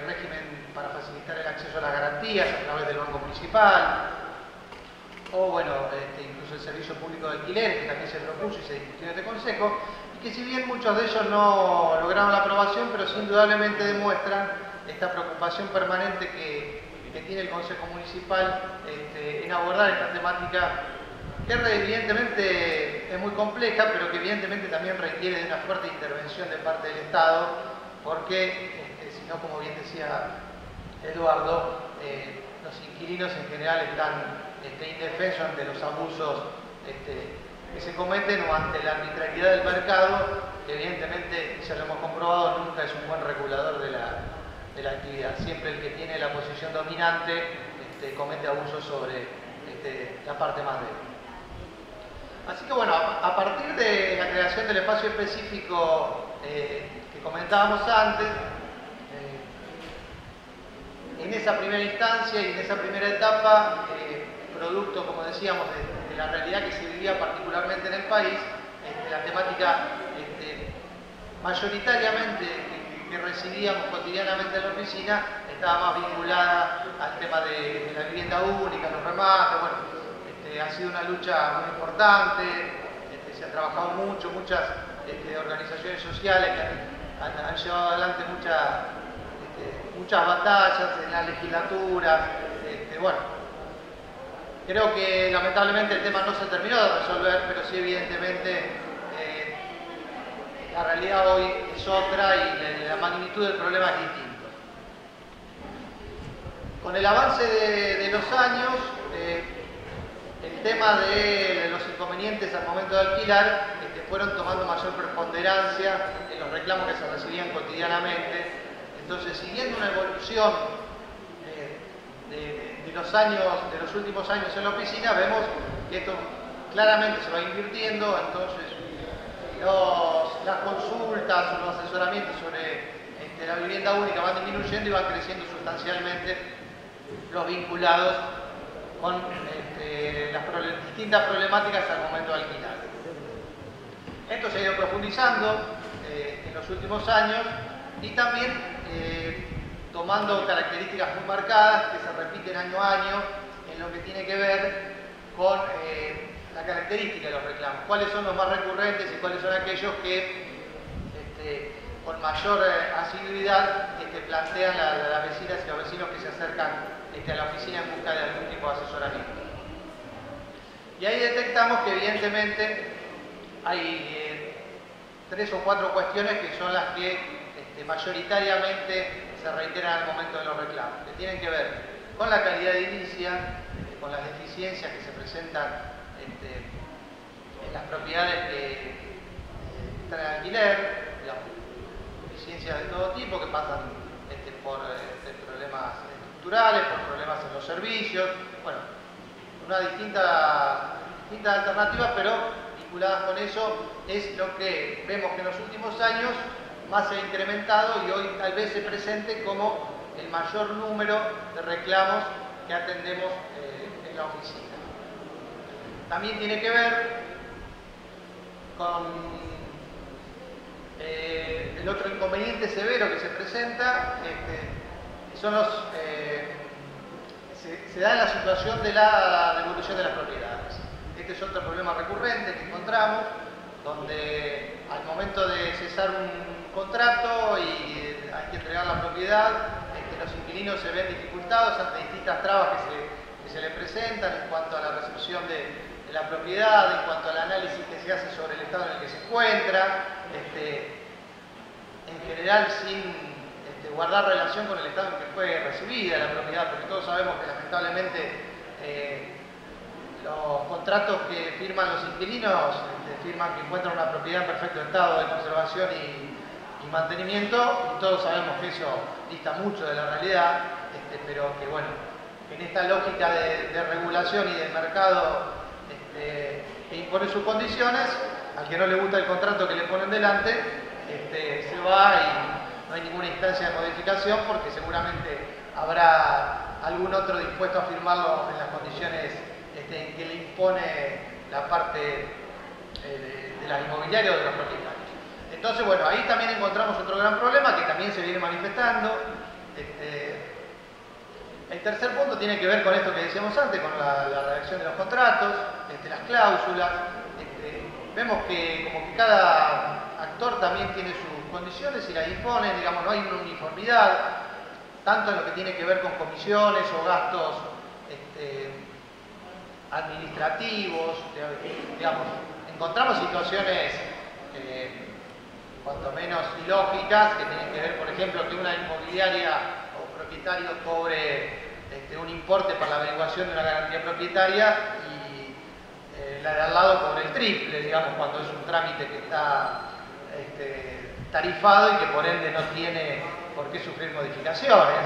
régimen para facilitar el acceso a las garantías a través del Banco Municipal, o bueno, incluso el Servicio Público de Alquileres, que también se propuso y se discutió en este Consejo, y que si bien muchos de ellos no lograron la aprobación, pero sí indudablemente demuestran esta preocupación permanente que tiene el Consejo Municipal en abordar esta temática que evidentemente es muy compleja, pero que evidentemente también requiere de una fuerte intervención de parte del Estado, porque si no, como bien decía Eduardo, los inquilinos en general están indefensos ante los abusos que se cometen o ante la arbitrariedad del mercado, que evidentemente, ya lo hemos comprobado, nunca es un buen regulador de la actividad. Siempre el que tiene la posición dominante comete abusos sobre la parte más débil. Así que bueno, a partir de la creación del espacio específico que comentábamos antes, en esa primera instancia y en esa primera etapa, producto, como decíamos, de la realidad que se vivía particularmente en el país, la temática mayoritariamente que recibíamos cotidianamente en la oficina estaba más vinculada al tema de la vivienda única, los remates. Bueno, ha sido una lucha muy importante, se ha trabajado mucho, muchas organizaciones sociales que han llevado adelante muchas batallas en la legislatura. Bueno, creo que lamentablemente el tema no se terminó de resolver, pero sí evidentemente la realidad hoy es otra y la magnitud del problema es distinta. Con el avance de los años, el tema de los inconvenientes al momento de alquilar fueron tomando mayor preponderancia en los reclamos que se recibían cotidianamente. Entonces, siguiendo una evolución de los últimos años en la oficina, vemos que esto claramente se va invirtiendo. Entonces, las consultas o los asesoramientos sobre la vivienda única van disminuyendo y van creciendo sustancialmente los vinculados con las distintas problemáticas al momento de alquilar. Esto se ha ido profundizando en los últimos años y también tomando características muy marcadas que se repiten año a año en lo que tiene que ver con la característica de los reclamos. ¿Cuáles son los más recurrentes y cuáles son aquellos que con mayor asiduidad plantean las vecinas y los vecinos que se acercan a la oficina en busca de algún tipo de asesoramiento? Y ahí detectamos que evidentemente hay 3 o 4 cuestiones que son las que mayoritariamente se reiteran al momento de los reclamos, que tienen que ver con la calidad edilicia, con las deficiencias que se presentan en las propiedades que están en alquiler, digamos, deficiencias de todo tipo que pasan por problemas estructurales, por problemas en los servicios, bueno, una distintas alternativas, pero vinculadas con eso es lo que vemos que en los últimos años más se ha incrementado y hoy tal vez se presente como el mayor número de reclamos que atendemos en la oficina. También tiene que ver con el otro inconveniente severo que se presenta, son se da en la situación de la devolución de las propiedades. Este es otro problema recurrente que encontramos, donde al momento de cesar un contrato y hay que entregar la propiedad, los inquilinos se ven dificultados ante distintas trabas que se les presentan en cuanto a la recepción de la propiedad, en cuanto al análisis que se hace sobre el estado en el que se encuentra, en general sin guardar relación con el estado en que fue recibida la propiedad, porque todos sabemos que lamentablemente los contratos que firman los inquilinos firman que encuentran una propiedad en perfecto estado de conservación y mantenimiento, y todos sabemos que eso dista mucho de la realidad, pero que bueno, en esta lógica de regulación y de mercado que impone sus condiciones, al que no le gusta el contrato que le ponen delante, se va y no hay ninguna instancia de modificación porque seguramente habrá algún otro dispuesto a firmarlo en las condiciones en que le impone la parte de la inmobiliaria o de los propietarios. Entonces, bueno, ahí también encontramos otro gran problema que también se viene manifestando. El tercer punto tiene que ver con esto que decíamos antes, con la redacción de los contratos, las cláusulas. Vemos que como que cada actor también tiene sus condiciones y las impone, digamos, no hay una uniformidad, tanto en lo que tiene que ver con comisiones o gastos administrativos, digamos, encontramos situaciones cuanto menos ilógicas que tienen que ver, por ejemplo, que una inmobiliaria o propietario cobre un importe para la averiguación de una garantía propietaria y la de al lado cobre el triple, digamos, cuando es un trámite que está tarifado y que por ende no tiene por qué sufrir modificaciones.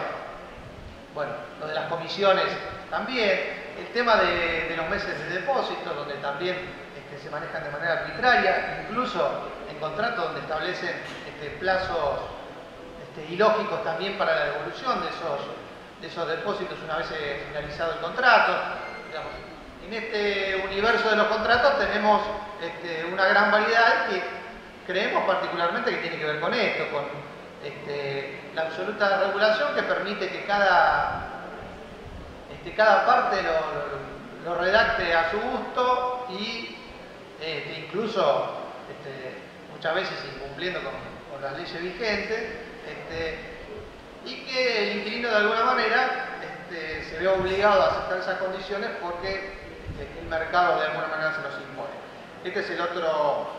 Bueno, lo de las comisiones también, el tema de los meses de depósito, donde también se manejan de manera arbitraria, incluso en contratos donde establecen plazos ilógicos también para la devolución de esos depósitos una vez finalizado el contrato. Digamos, en este universo de los contratos tenemos una gran variedad que creemos particularmente que tiene que ver con esto, con la absoluta regulación que permite que cada parte lo redacte a su gusto y incluso muchas veces incumpliendo con las leyes vigentes, y que el inquilino de alguna manera se ve obligado a aceptar esas condiciones porque el mercado de alguna manera se los impone. Este es el otro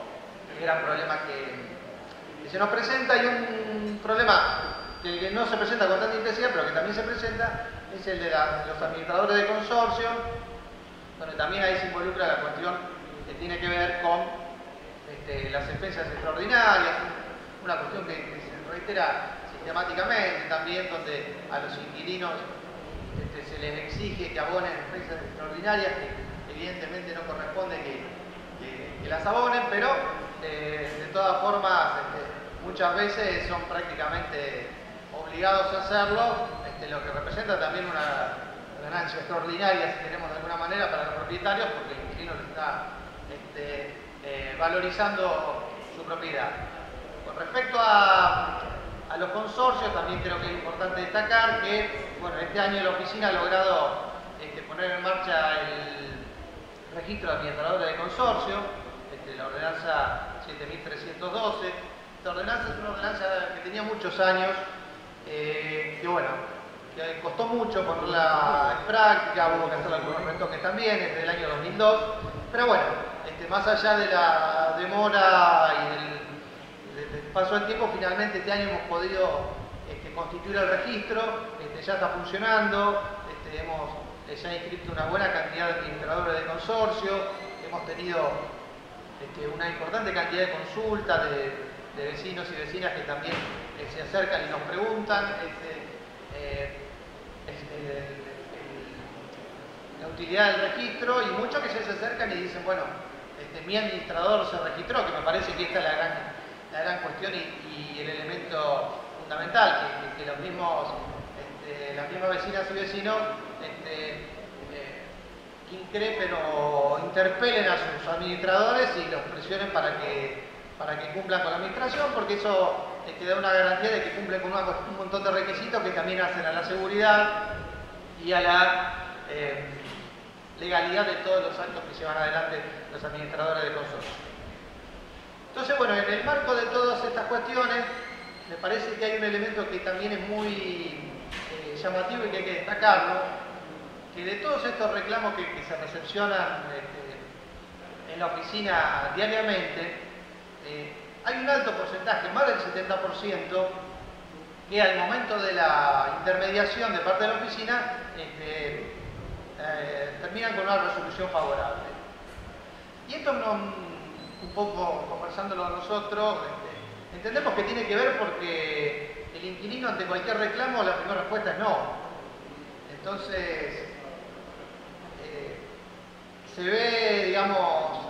gran problema que se nos presenta, y un problema que no se presenta con tanta intensidad, pero que también se presenta, es el de los administradores de consorcio, donde también ahí se involucra la cuestión que tiene que ver con las expensas extraordinarias, una cuestión que se reitera sistemáticamente también, donde a los inquilinos se les exige que abonen expensas extraordinarias que evidentemente no corresponde que las abonen, pero de todas formas muchas veces son prácticamente obligados a hacerlo, lo que representa también una ganancia extraordinaria, si queremos de alguna manera, para los propietarios, porque el inquilino le está valorizando su propiedad. Con respecto a los consorcios, también creo que es importante destacar que, bueno, este año la oficina ha logrado poner en marcha el registro de administradores de consorcio, la ordenanza 7312. Esta ordenanza es una ordenanza que tenía muchos años, que bueno, que costó mucho ponerla en práctica, hubo que hacer algunos retoques también, es del año 2002, pero bueno, más allá de la demora y del paso del tiempo, finalmente este año hemos podido constituir el registro, ya está funcionando, hemos ya inscrito una buena cantidad de administradores de consorcio, hemos tenido una importante cantidad de consultas de vecinos y vecinas que también se acercan y nos preguntan la utilidad del registro, y muchos que se acercan y dicen, bueno, mi administrador se registró, que me parece que esta es la gran cuestión y el elemento fundamental, que los mismos, las mismas vecinas y vecinos increpen o interpelen a sus administradores y los presionen para que cumplan con la administración, porque eso da una garantía de que cumplen con un montón de requisitos que también hacen a la seguridad y a la legalidad de todos los actos que llevan adelante los administradores de consorcio. Entonces, bueno, en el marco de todas estas cuestiones, me parece que hay un elemento que también es muy llamativo y que hay que destacarlo, que de todos estos reclamos que se recepcionan en la oficina diariamente, hay un alto porcentaje, más del 70%, que al momento de la intermediación de parte de la oficina terminan con una resolución favorable. Y esto, un poco conversándolo nosotros, entendemos que tiene que ver porque el inquilino ante cualquier reclamo la primera respuesta es no. Entonces, se ve, digamos,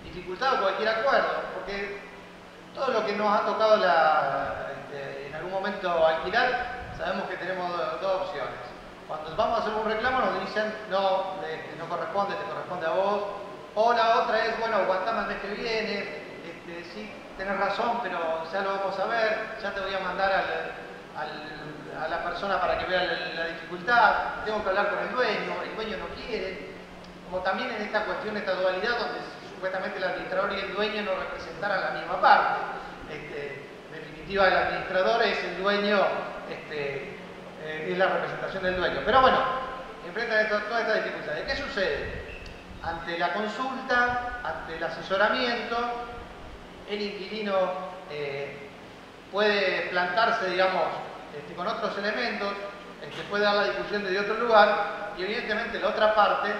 dificultado cualquier acuerdo, porque todo lo que nos ha tocado en algún momento alquilar, sabemos que tenemos dos opciones. Cuando vamos a hacer un reclamo nos dicen, no, no corresponde, te corresponde a vos. O la otra es, bueno, aguantame el mes que viene, sí, tenés razón, pero ya lo vamos a ver, ya te voy a mandar a la persona para que vea la dificultad, tengo que hablar con el dueño no quiere. Como también en esta cuestión, esta dualidad, donde supuestamente el administrador y el dueño no representaran la misma parte. En definitiva, el administrador es el dueño, es la representación del dueño. Pero bueno, enfrentan todas estas dificultades. ¿Qué sucede? Ante la consulta, ante el asesoramiento, el inquilino puede plantarse, digamos, con otros elementos, puede dar la discusión desde otro lugar, y evidentemente la otra parte,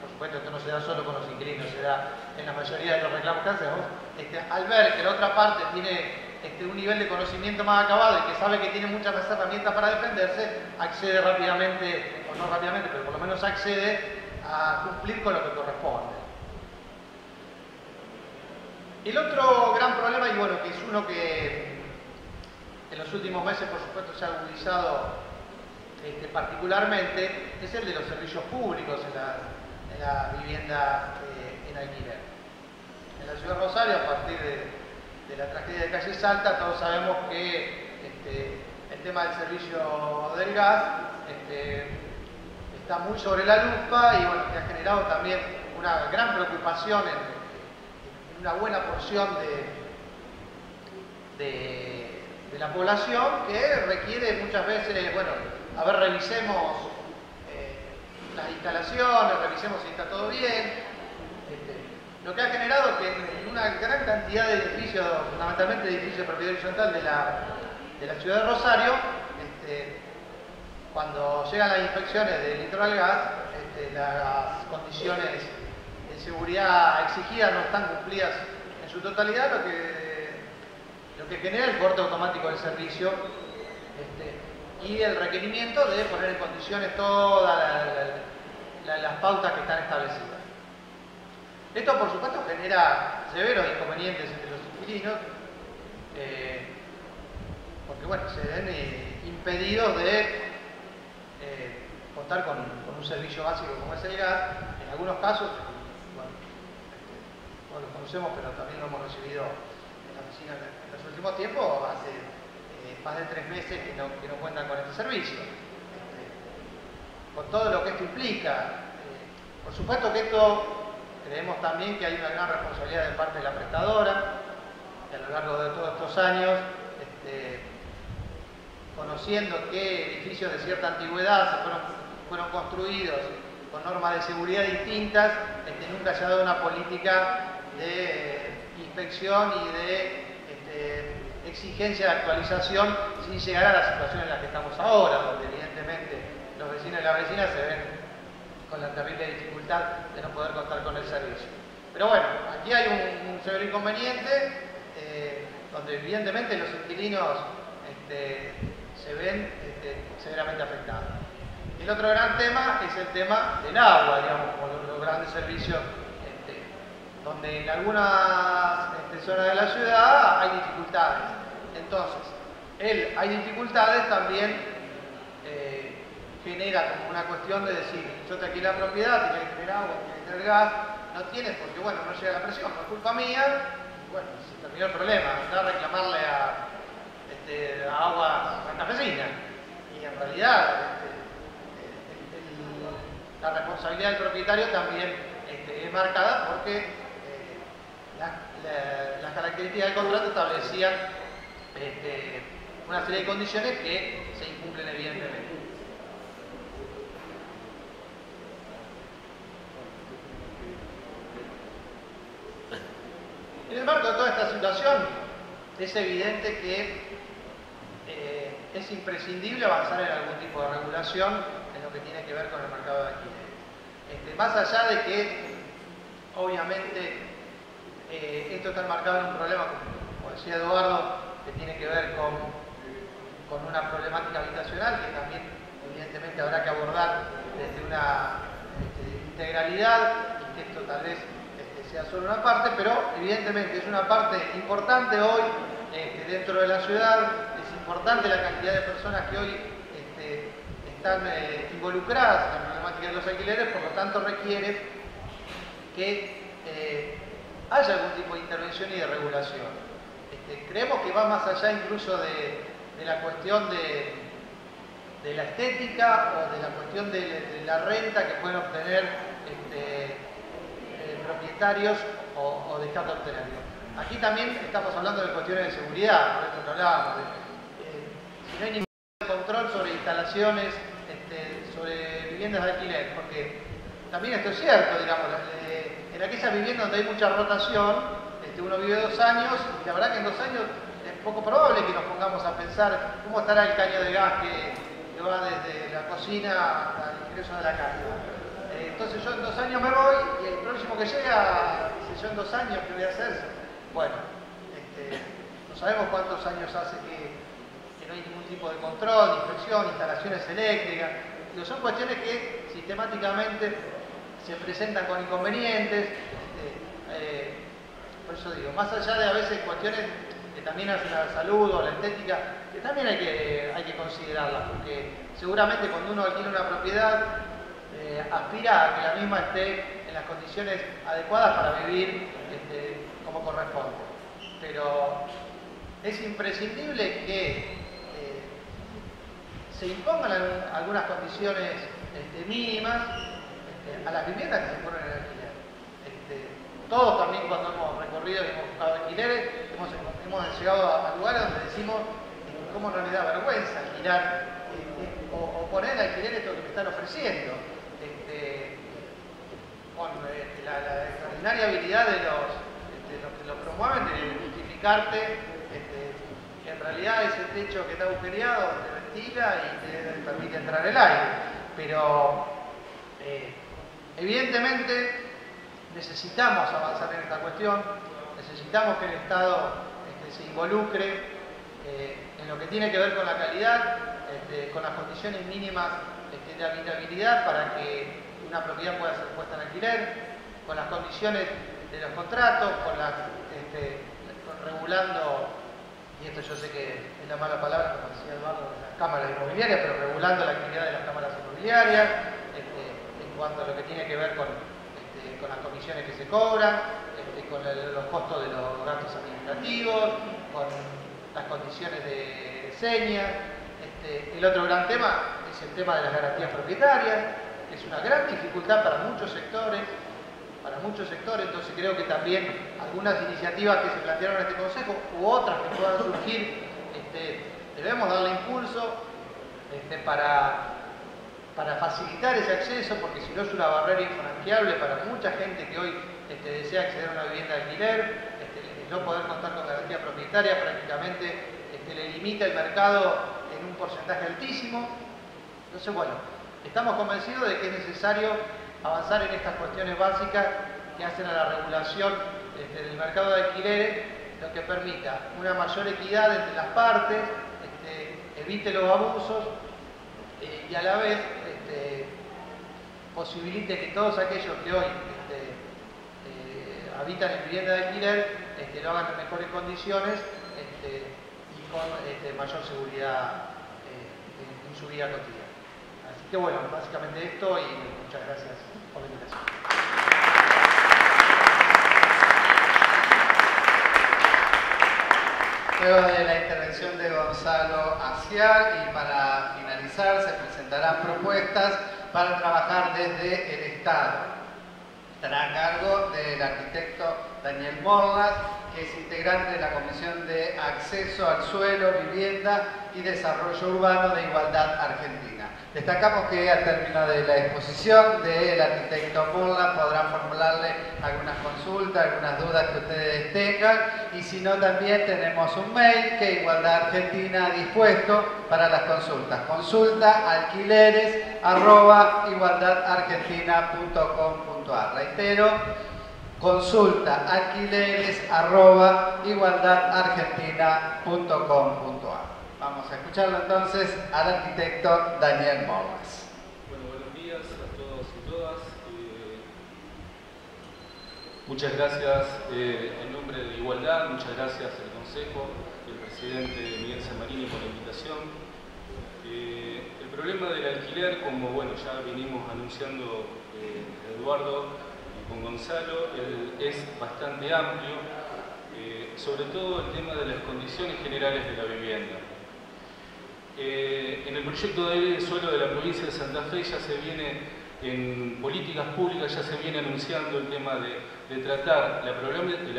por supuesto esto no se da solo con los inquilinos, se da en la mayoría de los reclamos que hacemos, al ver que la otra parte tiene un nivel de conocimiento más acabado y que sabe que tiene muchas más herramientas para defenderse, accede rápidamente, o no rápidamente, pero por lo menos accede a cumplir con lo que corresponde. El otro gran problema, y bueno, que es uno que en los últimos meses por supuesto se ha agudizado particularmente, es el de los servicios públicos en la vivienda en alquiler. En la ciudad de Rosario, a partir de la tragedia de Calle Salta, todos sabemos que el tema del servicio del gas está muy sobre la lupa y bueno, que ha generado también una gran preocupación en una buena porción de la población, que requiere muchas veces, bueno, a ver, revisemos las instalaciones, revisemos si está todo bien. Lo que ha generado que en una gran cantidad de edificios, fundamentalmente edificios de propiedad horizontal de la ciudad de Rosario, cuando llegan las inspecciones del Litoral Gas, las condiciones de seguridad exigidas no están cumplidas en su totalidad, lo que genera el corte automático del servicio y el requerimiento de poner en condiciones todas las pautas que están establecidas. Esto, por supuesto, genera severos inconvenientes entre los inquilinos, porque bueno, se ven impedidos de contar con un servicio básico como es el gas. En algunos casos, bueno, no lo conocemos, pero también lo hemos recibido en la oficina en los últimos tiempos, hace más de 3 meses que no cuentan con este servicio. Con todo lo que esto implica. Por supuesto que esto, creemos también que hay una gran responsabilidad de parte de la prestadora, que a lo largo de todos estos años, conociendo que edificios de cierta antigüedad fueron construidos con normas de seguridad distintas, nunca se ha dado una política de inspección y de exigencia de actualización sin llegar a la situación en la que estamos ahora, donde evidentemente los vecinos y las vecinas se ven con la terrible dificultad de no poder contar con el servicio. Pero bueno, aquí hay un severo inconveniente, donde evidentemente los inquilinos se ven severamente afectados. El otro gran tema es el tema del agua, digamos, como los grandes servicios, donde en algunas zonas de la ciudad hay dificultades. Entonces, hay dificultades también genera como una cuestión de decir, yo te alquilé la propiedad, tienes que tener agua, tienes que tener gas, no tienes porque, bueno, no llega la presión, por culpa mía, bueno, se terminó el problema, andá a reclamarle a Agua Santafesina. Y en realidad, la responsabilidad del propietario también es marcada porque las características del contrato establecían una serie de condiciones que se incumplen evidentemente. En el marco de toda esta situación, es evidente que es imprescindible avanzar en algún tipo de regulación en lo que tiene que ver con el mercado de alquiler. Más allá de que, obviamente, esto está enmarcado en un problema, como decía Eduardo, que tiene que ver con una problemática habitacional que también, evidentemente, habrá que abordar desde una integralidad y que esto tal vez sea solo una parte, pero evidentemente es una parte importante hoy dentro de la ciudad, es importante la cantidad de personas que hoy están involucradas en la problemática de los alquileres, por lo tanto requiere que haya algún tipo de intervención y de regulación. Creemos que va más allá incluso de la cuestión de la estética o de la cuestión de la renta que pueden obtener propietarios o de Estado hotelero. Aquí también estamos hablando de cuestiones de seguridad, por eso que hablábamos. Si no hay ningún control sobre instalaciones, sobre viviendas de alquiler, porque también esto es cierto, digamos, en aquellas viviendas donde hay mucha rotación, uno vive 2 años y la verdad que en 2 años es poco probable que nos pongamos a pensar cómo estará el caño de gas que va desde la cocina hasta el ingreso de la casa. Entonces yo en 2 años me voy y el próximo que llega, si yo en 2 años, ¿qué voy a hacer? Bueno, no sabemos cuántos años hace que no hay ningún tipo de control, de inspección, instalaciones eléctricas. Pero son cuestiones que sistemáticamente se presentan con inconvenientes. Por eso digo, más allá de a veces cuestiones que también hacen a la salud o a la estética, que también hay que considerarlas, porque seguramente cuando uno alquila una propiedad, aspira a que la misma esté en las condiciones adecuadas para vivir como corresponde. Pero es imprescindible que se impongan algunas condiciones mínimas a las viviendas que se ponen en alquiler. Todos también cuando hemos recorrido y hemos buscado alquileres, hemos llegado a lugares donde decimos cómo no le da vergüenza alquilar o poner en alquiler esto que me están ofreciendo. Con la extraordinaria habilidad de los que lo promueven de justificarte que en realidad ese techo que está agujereado te ventila y te permite entrar el aire. Pero evidentemente necesitamos avanzar en esta cuestión, necesitamos que el Estado se involucre en lo que tiene que ver con la calidad, con las condiciones mínimas de habitabilidad para que una propiedad pueda ser puesta en alquiler, con las condiciones de los contratos, regulando, y esto yo sé que es la mala palabra, como decía Eduardo, de las cámaras inmobiliarias, pero regulando la actividad de las cámaras inmobiliarias, en cuanto a lo que tiene que ver con las comisiones que se cobran, con los costos de los gastos administrativos, con las condiciones de señas. El otro gran tema es el tema de las garantías propietarias, que es una gran dificultad para muchos sectores, entonces creo que también algunas iniciativas que se plantearon en este Consejo u otras que puedan surgir, debemos darle impulso para facilitar ese acceso, porque si no es una barrera infranqueable para mucha gente que hoy desea acceder a una vivienda de alquiler, no poder contar con garantía propietaria prácticamente le limita el mercado en un porcentaje altísimo. Entonces, bueno, estamos convencidos de que es necesario avanzar en estas cuestiones básicas que hacen a la regulación del mercado de alquileres, lo que permita una mayor equidad entre las partes, evite los abusos y a la vez posibilite que todos aquellos que hoy habitan en vivienda de alquiler lo hagan en mejores condiciones y con mayor seguridad en su vida cotidiana. Así que bueno, básicamente esto, y muchas gracias por la invitación. Luego de la intervención de Gonzalo Aciar, y para finalizar, se presentarán propuestas para trabajar desde el Estado. Estará a cargo del arquitecto Daniel Morlas, que es integrante de la Comisión de Acceso al Suelo, Vivienda y Desarrollo Urbano de Igualdad Argentina. Destacamos que al término de la exposición del arquitecto Morlas podrán formularle algunas consultas, algunas dudas que ustedes tengan, y si no, también tenemos un mail que Igualdad Argentina ha dispuesto para las consultas. consulta@igualdadargentina.com.ar. Reitero, consulta@igualdadargentina.com.ar. Vamos a escucharlo entonces al arquitecto Daniel Morlas. Bueno, buenos días a todos y todas. Muchas gracias en nombre de Igualdad, muchas gracias al Consejo y al presidente Miguel Samarini por la invitación. El problema del alquiler, como bueno, ya vinimos anunciando Eduardo y con Gonzalo, es bastante amplio, sobre todo el tema de las condiciones generales de la vivienda. En el proyecto de ley de suelo de la provincia de Santa Fe ya se viene, en políticas públicas ya se viene anunciando el tema de tratar la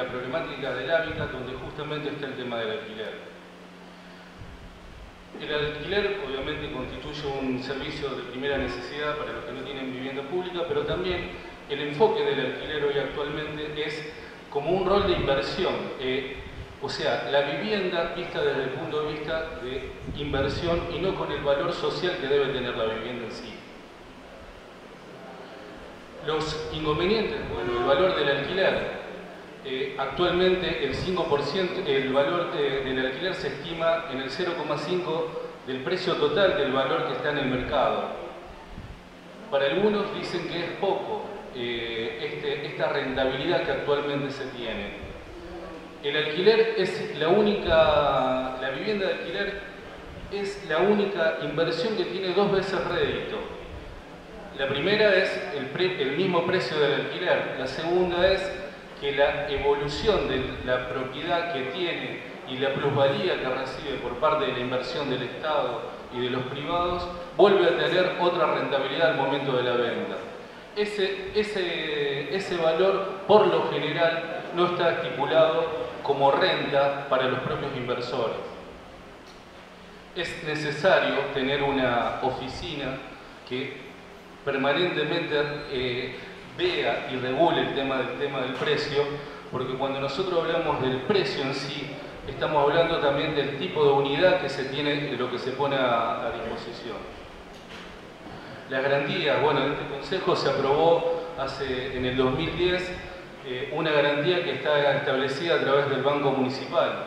problemática del hábitat, donde justamente está el tema del alquiler. El alquiler obviamente constituye un servicio de primera necesidad para los que no tienen vivienda pública, pero también el enfoque del alquiler hoy actualmente es como un rol de inversión. O sea, la vivienda vista desde el punto de vista de inversión y no con el valor social que debe tener la vivienda en sí. Los inconvenientes, bueno, el valor del alquiler. Actualmente el 5%, el valor del alquiler se estima en el 0,5% del precio total del valor que está en el mercado. Para algunos dicen que es poco esta rentabilidad que actualmente se tiene. El alquiler es la vivienda de alquiler es la única inversión que tiene 2 veces rédito. La primera es el mismo precio del alquiler, la segunda es que la evolución de la propiedad que tiene y la plusvalía que recibe por parte de la inversión del Estado y de los privados vuelve a tener otra rentabilidad al momento de la venta. Ese valor, por lo general, no está estipulado como renta para los propios inversores. Es necesario tener una oficina que permanentemente vea y regule el tema del precio, porque cuando nosotros hablamos del precio en sí, estamos hablando también del tipo de unidad que se tiene, de lo que se pone a disposición. Las garantías, bueno, en este consejo se aprobó en el 2010 una garantía que está establecida a través del Banco Municipal.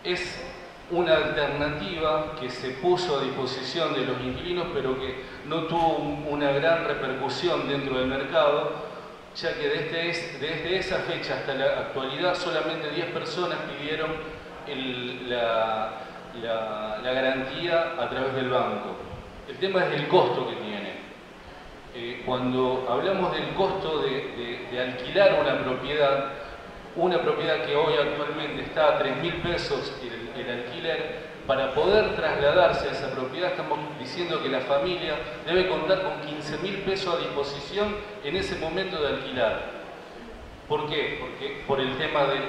Es una alternativa que se puso a disposición de los inquilinos, pero que no tuvo una gran repercusión dentro del mercado, ya que desde esa fecha hasta la actualidad solamente 10 personas pidieron la garantía a través del banco. El tema es el costo que tiene. Cuando hablamos del costo de alquilar una propiedad que hoy actualmente está a 3.000 pesos el alquiler, para poder trasladarse a esa propiedad estamos diciendo que la familia debe contar con 15.000 pesos a disposición en ese momento de alquilar. ¿Por qué? Porque por el tema de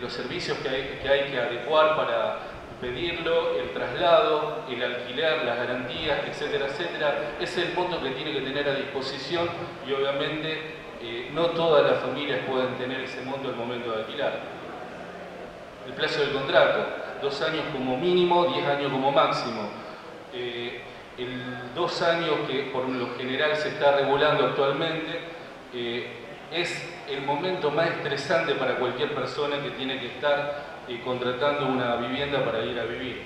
los servicios que hay que adecuar para pedirlo, el traslado, el alquiler, las garantías, etcétera, etcétera. Es el monto que tiene que tener a disposición y obviamente no todas las familias pueden tener ese monto al momento de alquilar. El plazo del contrato, 2 años como mínimo, 10 años como máximo. 2 años que por lo general se está regulando actualmente, es el momento más estresante para cualquier persona que tiene que estar contratando una vivienda para ir a vivir.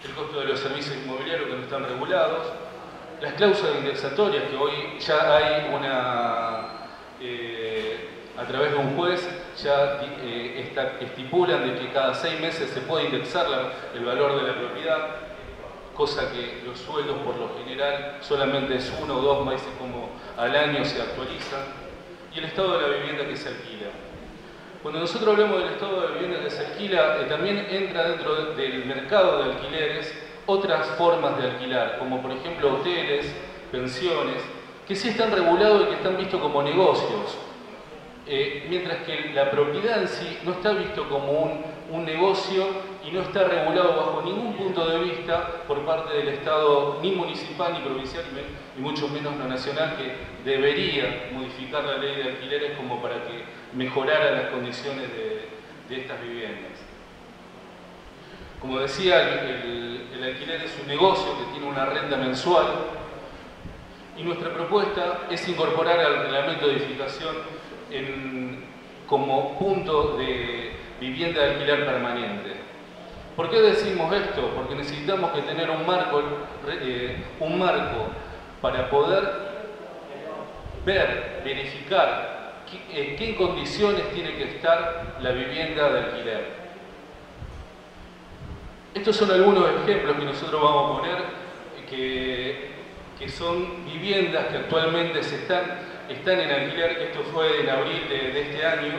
El costo de los servicios inmobiliarios que no están regulados, las cláusulas indexatorias que hoy ya hay a través ya estipulan de que cada 6 meses se puede indexar el valor de la propiedad, cosa que los sueldos por lo general solamente es 1 o 2 meses como al año se actualizan, y el estado de la vivienda que se alquila. Cuando nosotros hablamos del estado de la vivienda que se alquila, también entra dentro del mercado de alquileres otras formas de alquilar, como por ejemplo hoteles, pensiones, que sí están regulados y que están vistos como negocios, mientras que la propiedad en sí no está visto como un negocio y no está regulado bajo ningún punto de vista por parte del Estado, ni municipal, ni provincial, y mucho menos lo nacional, que debería modificar la ley de alquileres como para que mejorara las condiciones de estas viviendas. Como decía, el alquiler es un negocio que tiene una renta mensual, y nuestra propuesta es incorporar al reglamento de edificación como punto de vivienda de alquiler permanente. ¿Por qué decimos esto? Porque necesitamos que tener un marco para poder verificar qué condiciones tiene que estar la vivienda de alquiler. Estos son algunos ejemplos que nosotros vamos a poner, que son viviendas que actualmente están en alquiler. Esto fue en abril de este año.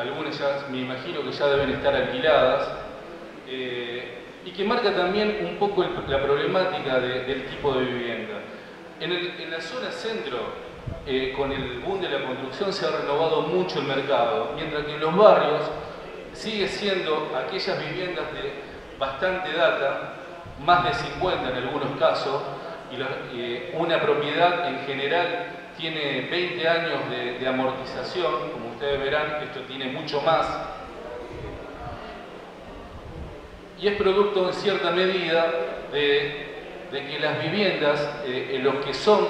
Algunas ya me imagino que ya deben estar alquiladas, y que marca también un poco la problemática del tipo de vivienda. En la zona centro, con el boom de la construcción, se ha renovado mucho el mercado, mientras que en los barrios sigue siendo aquellas viviendas de bastante data, más de 50 en algunos casos, y una propiedad en general tiene 20 años de amortización. Como ustedes verán, esto tiene mucho más, y es producto en cierta medida de que las viviendas, los que son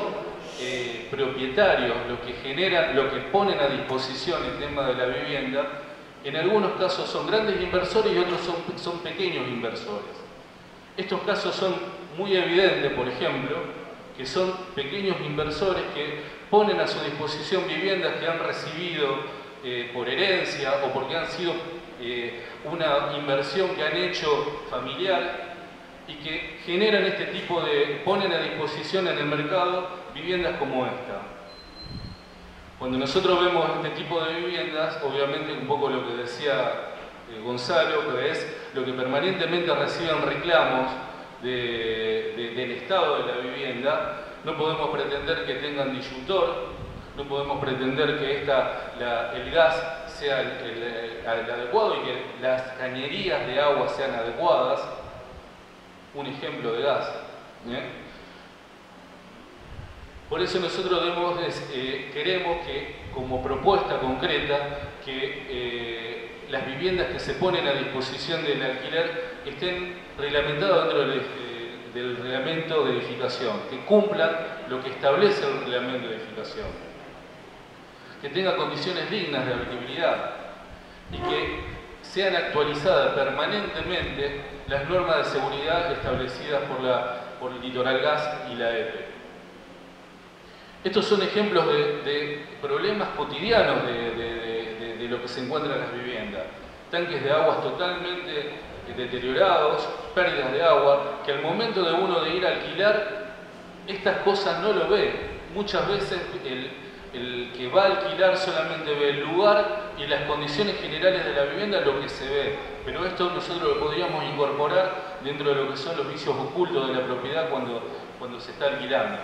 propietarios, los que ponen a disposición el tema de la vivienda, en algunos casos son grandes inversores y otros son pequeños inversores. Estos casos son muy evidentes, por ejemplo, que son pequeños inversores que ponen a su disposición viviendas que han recibido por herencia o porque han sido una inversión que han hecho familiar, y que generan ponen a disposición en el mercado viviendas como esta. Cuando nosotros vemos este tipo de viviendas, obviamente un poco lo que decía Gonzalo, que es lo que permanentemente reciben reclamos del estado de la vivienda, no podemos pretender que tengan disyuntor, no podemos pretender que el gas sea el adecuado y que las cañerías de agua sean adecuadas. Un ejemplo de gas. Por eso nosotros queremos que, como propuesta concreta, que las viviendas que se ponen a disposición del alquiler estén reglamentadas dentro del reglamento de edificación, que cumplan lo que establece el reglamento de edificación, que tenga condiciones dignas de habitabilidad y que sean actualizadas permanentemente las normas de seguridad establecidas por el Litoral Gas y la EPE. Estos son ejemplos de problemas cotidianos de lo que se encuentra en las viviendas. Tanques de aguas totalmente deteriorados, pérdidas de agua, que al momento de uno de ir a alquilar, estas cosas no lo ve. Muchas veces el que va a alquilar solamente ve el lugar y las condiciones generales de la vivienda, lo que se ve. Pero esto nosotros lo podríamos incorporar dentro de lo que son los vicios ocultos de la propiedad cuando se está alquilando.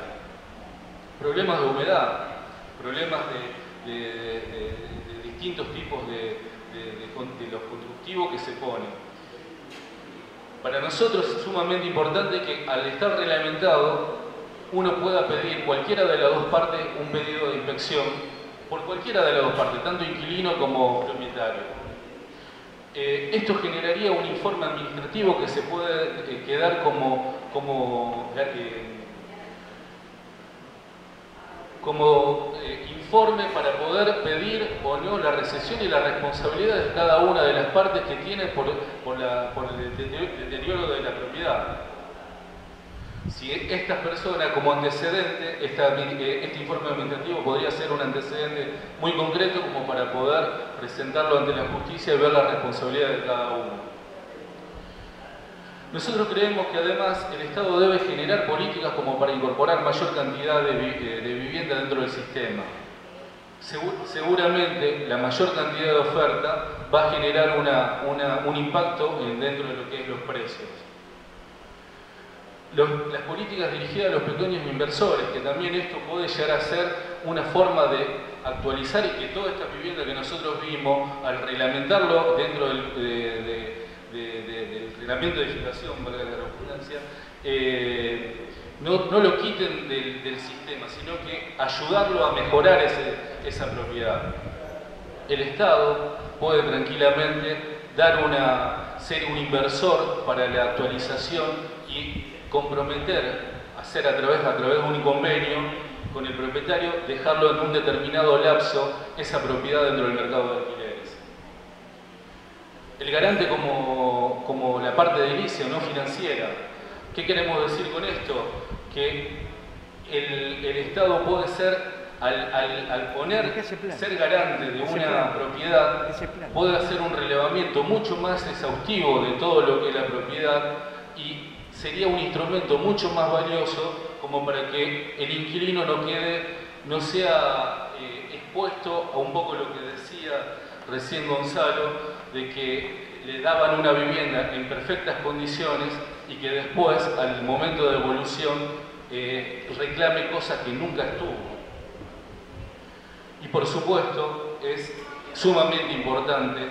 Problemas de humedad, problemas de distintos tipos de los constructivos que se ponen. Para nosotros es sumamente importante que, al estar reglamentado, uno pueda pedir cualquiera de las dos partes un pedido de inspección, por cualquiera de las dos partes, tanto inquilino como propietario. Esto generaría un informe administrativo que se puede quedar como informe para poder pedir o no la recesión y la responsabilidad de cada una de las partes que tiene por el deterioro de la propiedad. Si estas personas como antecedente, este informe administrativo podría ser un antecedente muy concreto como para poder presentarlo ante la justicia y ver la responsabilidad de cada uno. Nosotros creemos que además el Estado debe generar políticas como para incorporar mayor cantidad de vivienda dentro del sistema. Seguramente la mayor cantidad de oferta va a generar un impacto dentro de lo que es los precios. Las políticas dirigidas a los pequeños inversores, que también esto puede llegar a ser una forma de actualizar y que toda esta vivienda que nosotros vimos, al reglamentarlo dentro del reglamento de edificación, valga la redundancia, no lo quiten del sistema, sino que ayudarlo a mejorar esa propiedad. El Estado puede tranquilamente ser un inversor para la actualización y comprometer, hacer a través de un convenio con el propietario, dejarlo en un determinado lapso esa propiedad dentro del mercado de alquileres. El garante como la parte de edilicia, no financiera. ¿Qué queremos decir con esto? Que el Estado puede ser, ser garante de una propiedad, puede hacer un relevamiento mucho más exhaustivo de todo lo que es la propiedad y sería un instrumento mucho más valioso como para que el inquilino no sea expuesto a un poco lo que decía recién Gonzalo, de que le daban una vivienda en perfectas condiciones y que después, al momento de devolución, reclame cosas que nunca estuvo. Y por supuesto, es sumamente importante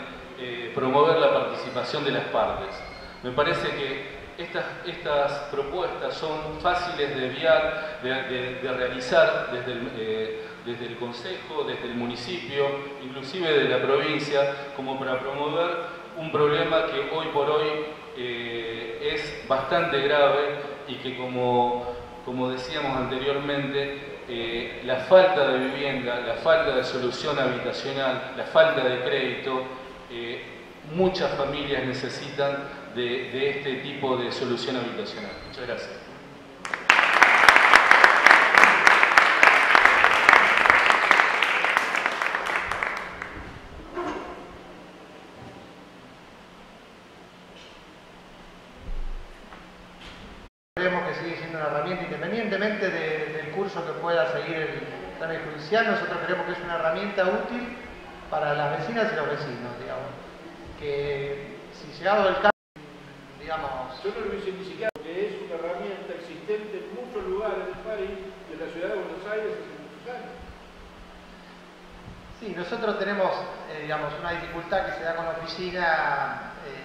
promover la participación de las partes. Me parece que estas propuestas son fáciles de enviar, de realizar desde el Consejo, desde el municipio, inclusive de la provincia, como para promover un problema que hoy por hoy es bastante grave y que, como decíamos anteriormente, la falta de vivienda, la falta de solución habitacional, la falta de crédito, muchas familias necesitan de este tipo de solución habitacional. Muchas gracias. Creemos que sigue siendo una herramienta, independientemente del curso que pueda seguir el trámite judicial. Nosotros creemos que es una herramienta útil para las vecinas y los vecinos, digamos. Que si llegado el caso, digamos... Yo no lo hubiese ni siquiera, porque es una herramienta existente en muchos lugares del país, de la ciudad de Buenos Aires hace muchos años. Sí, nosotros tenemos, digamos, una dificultad que se da con la oficina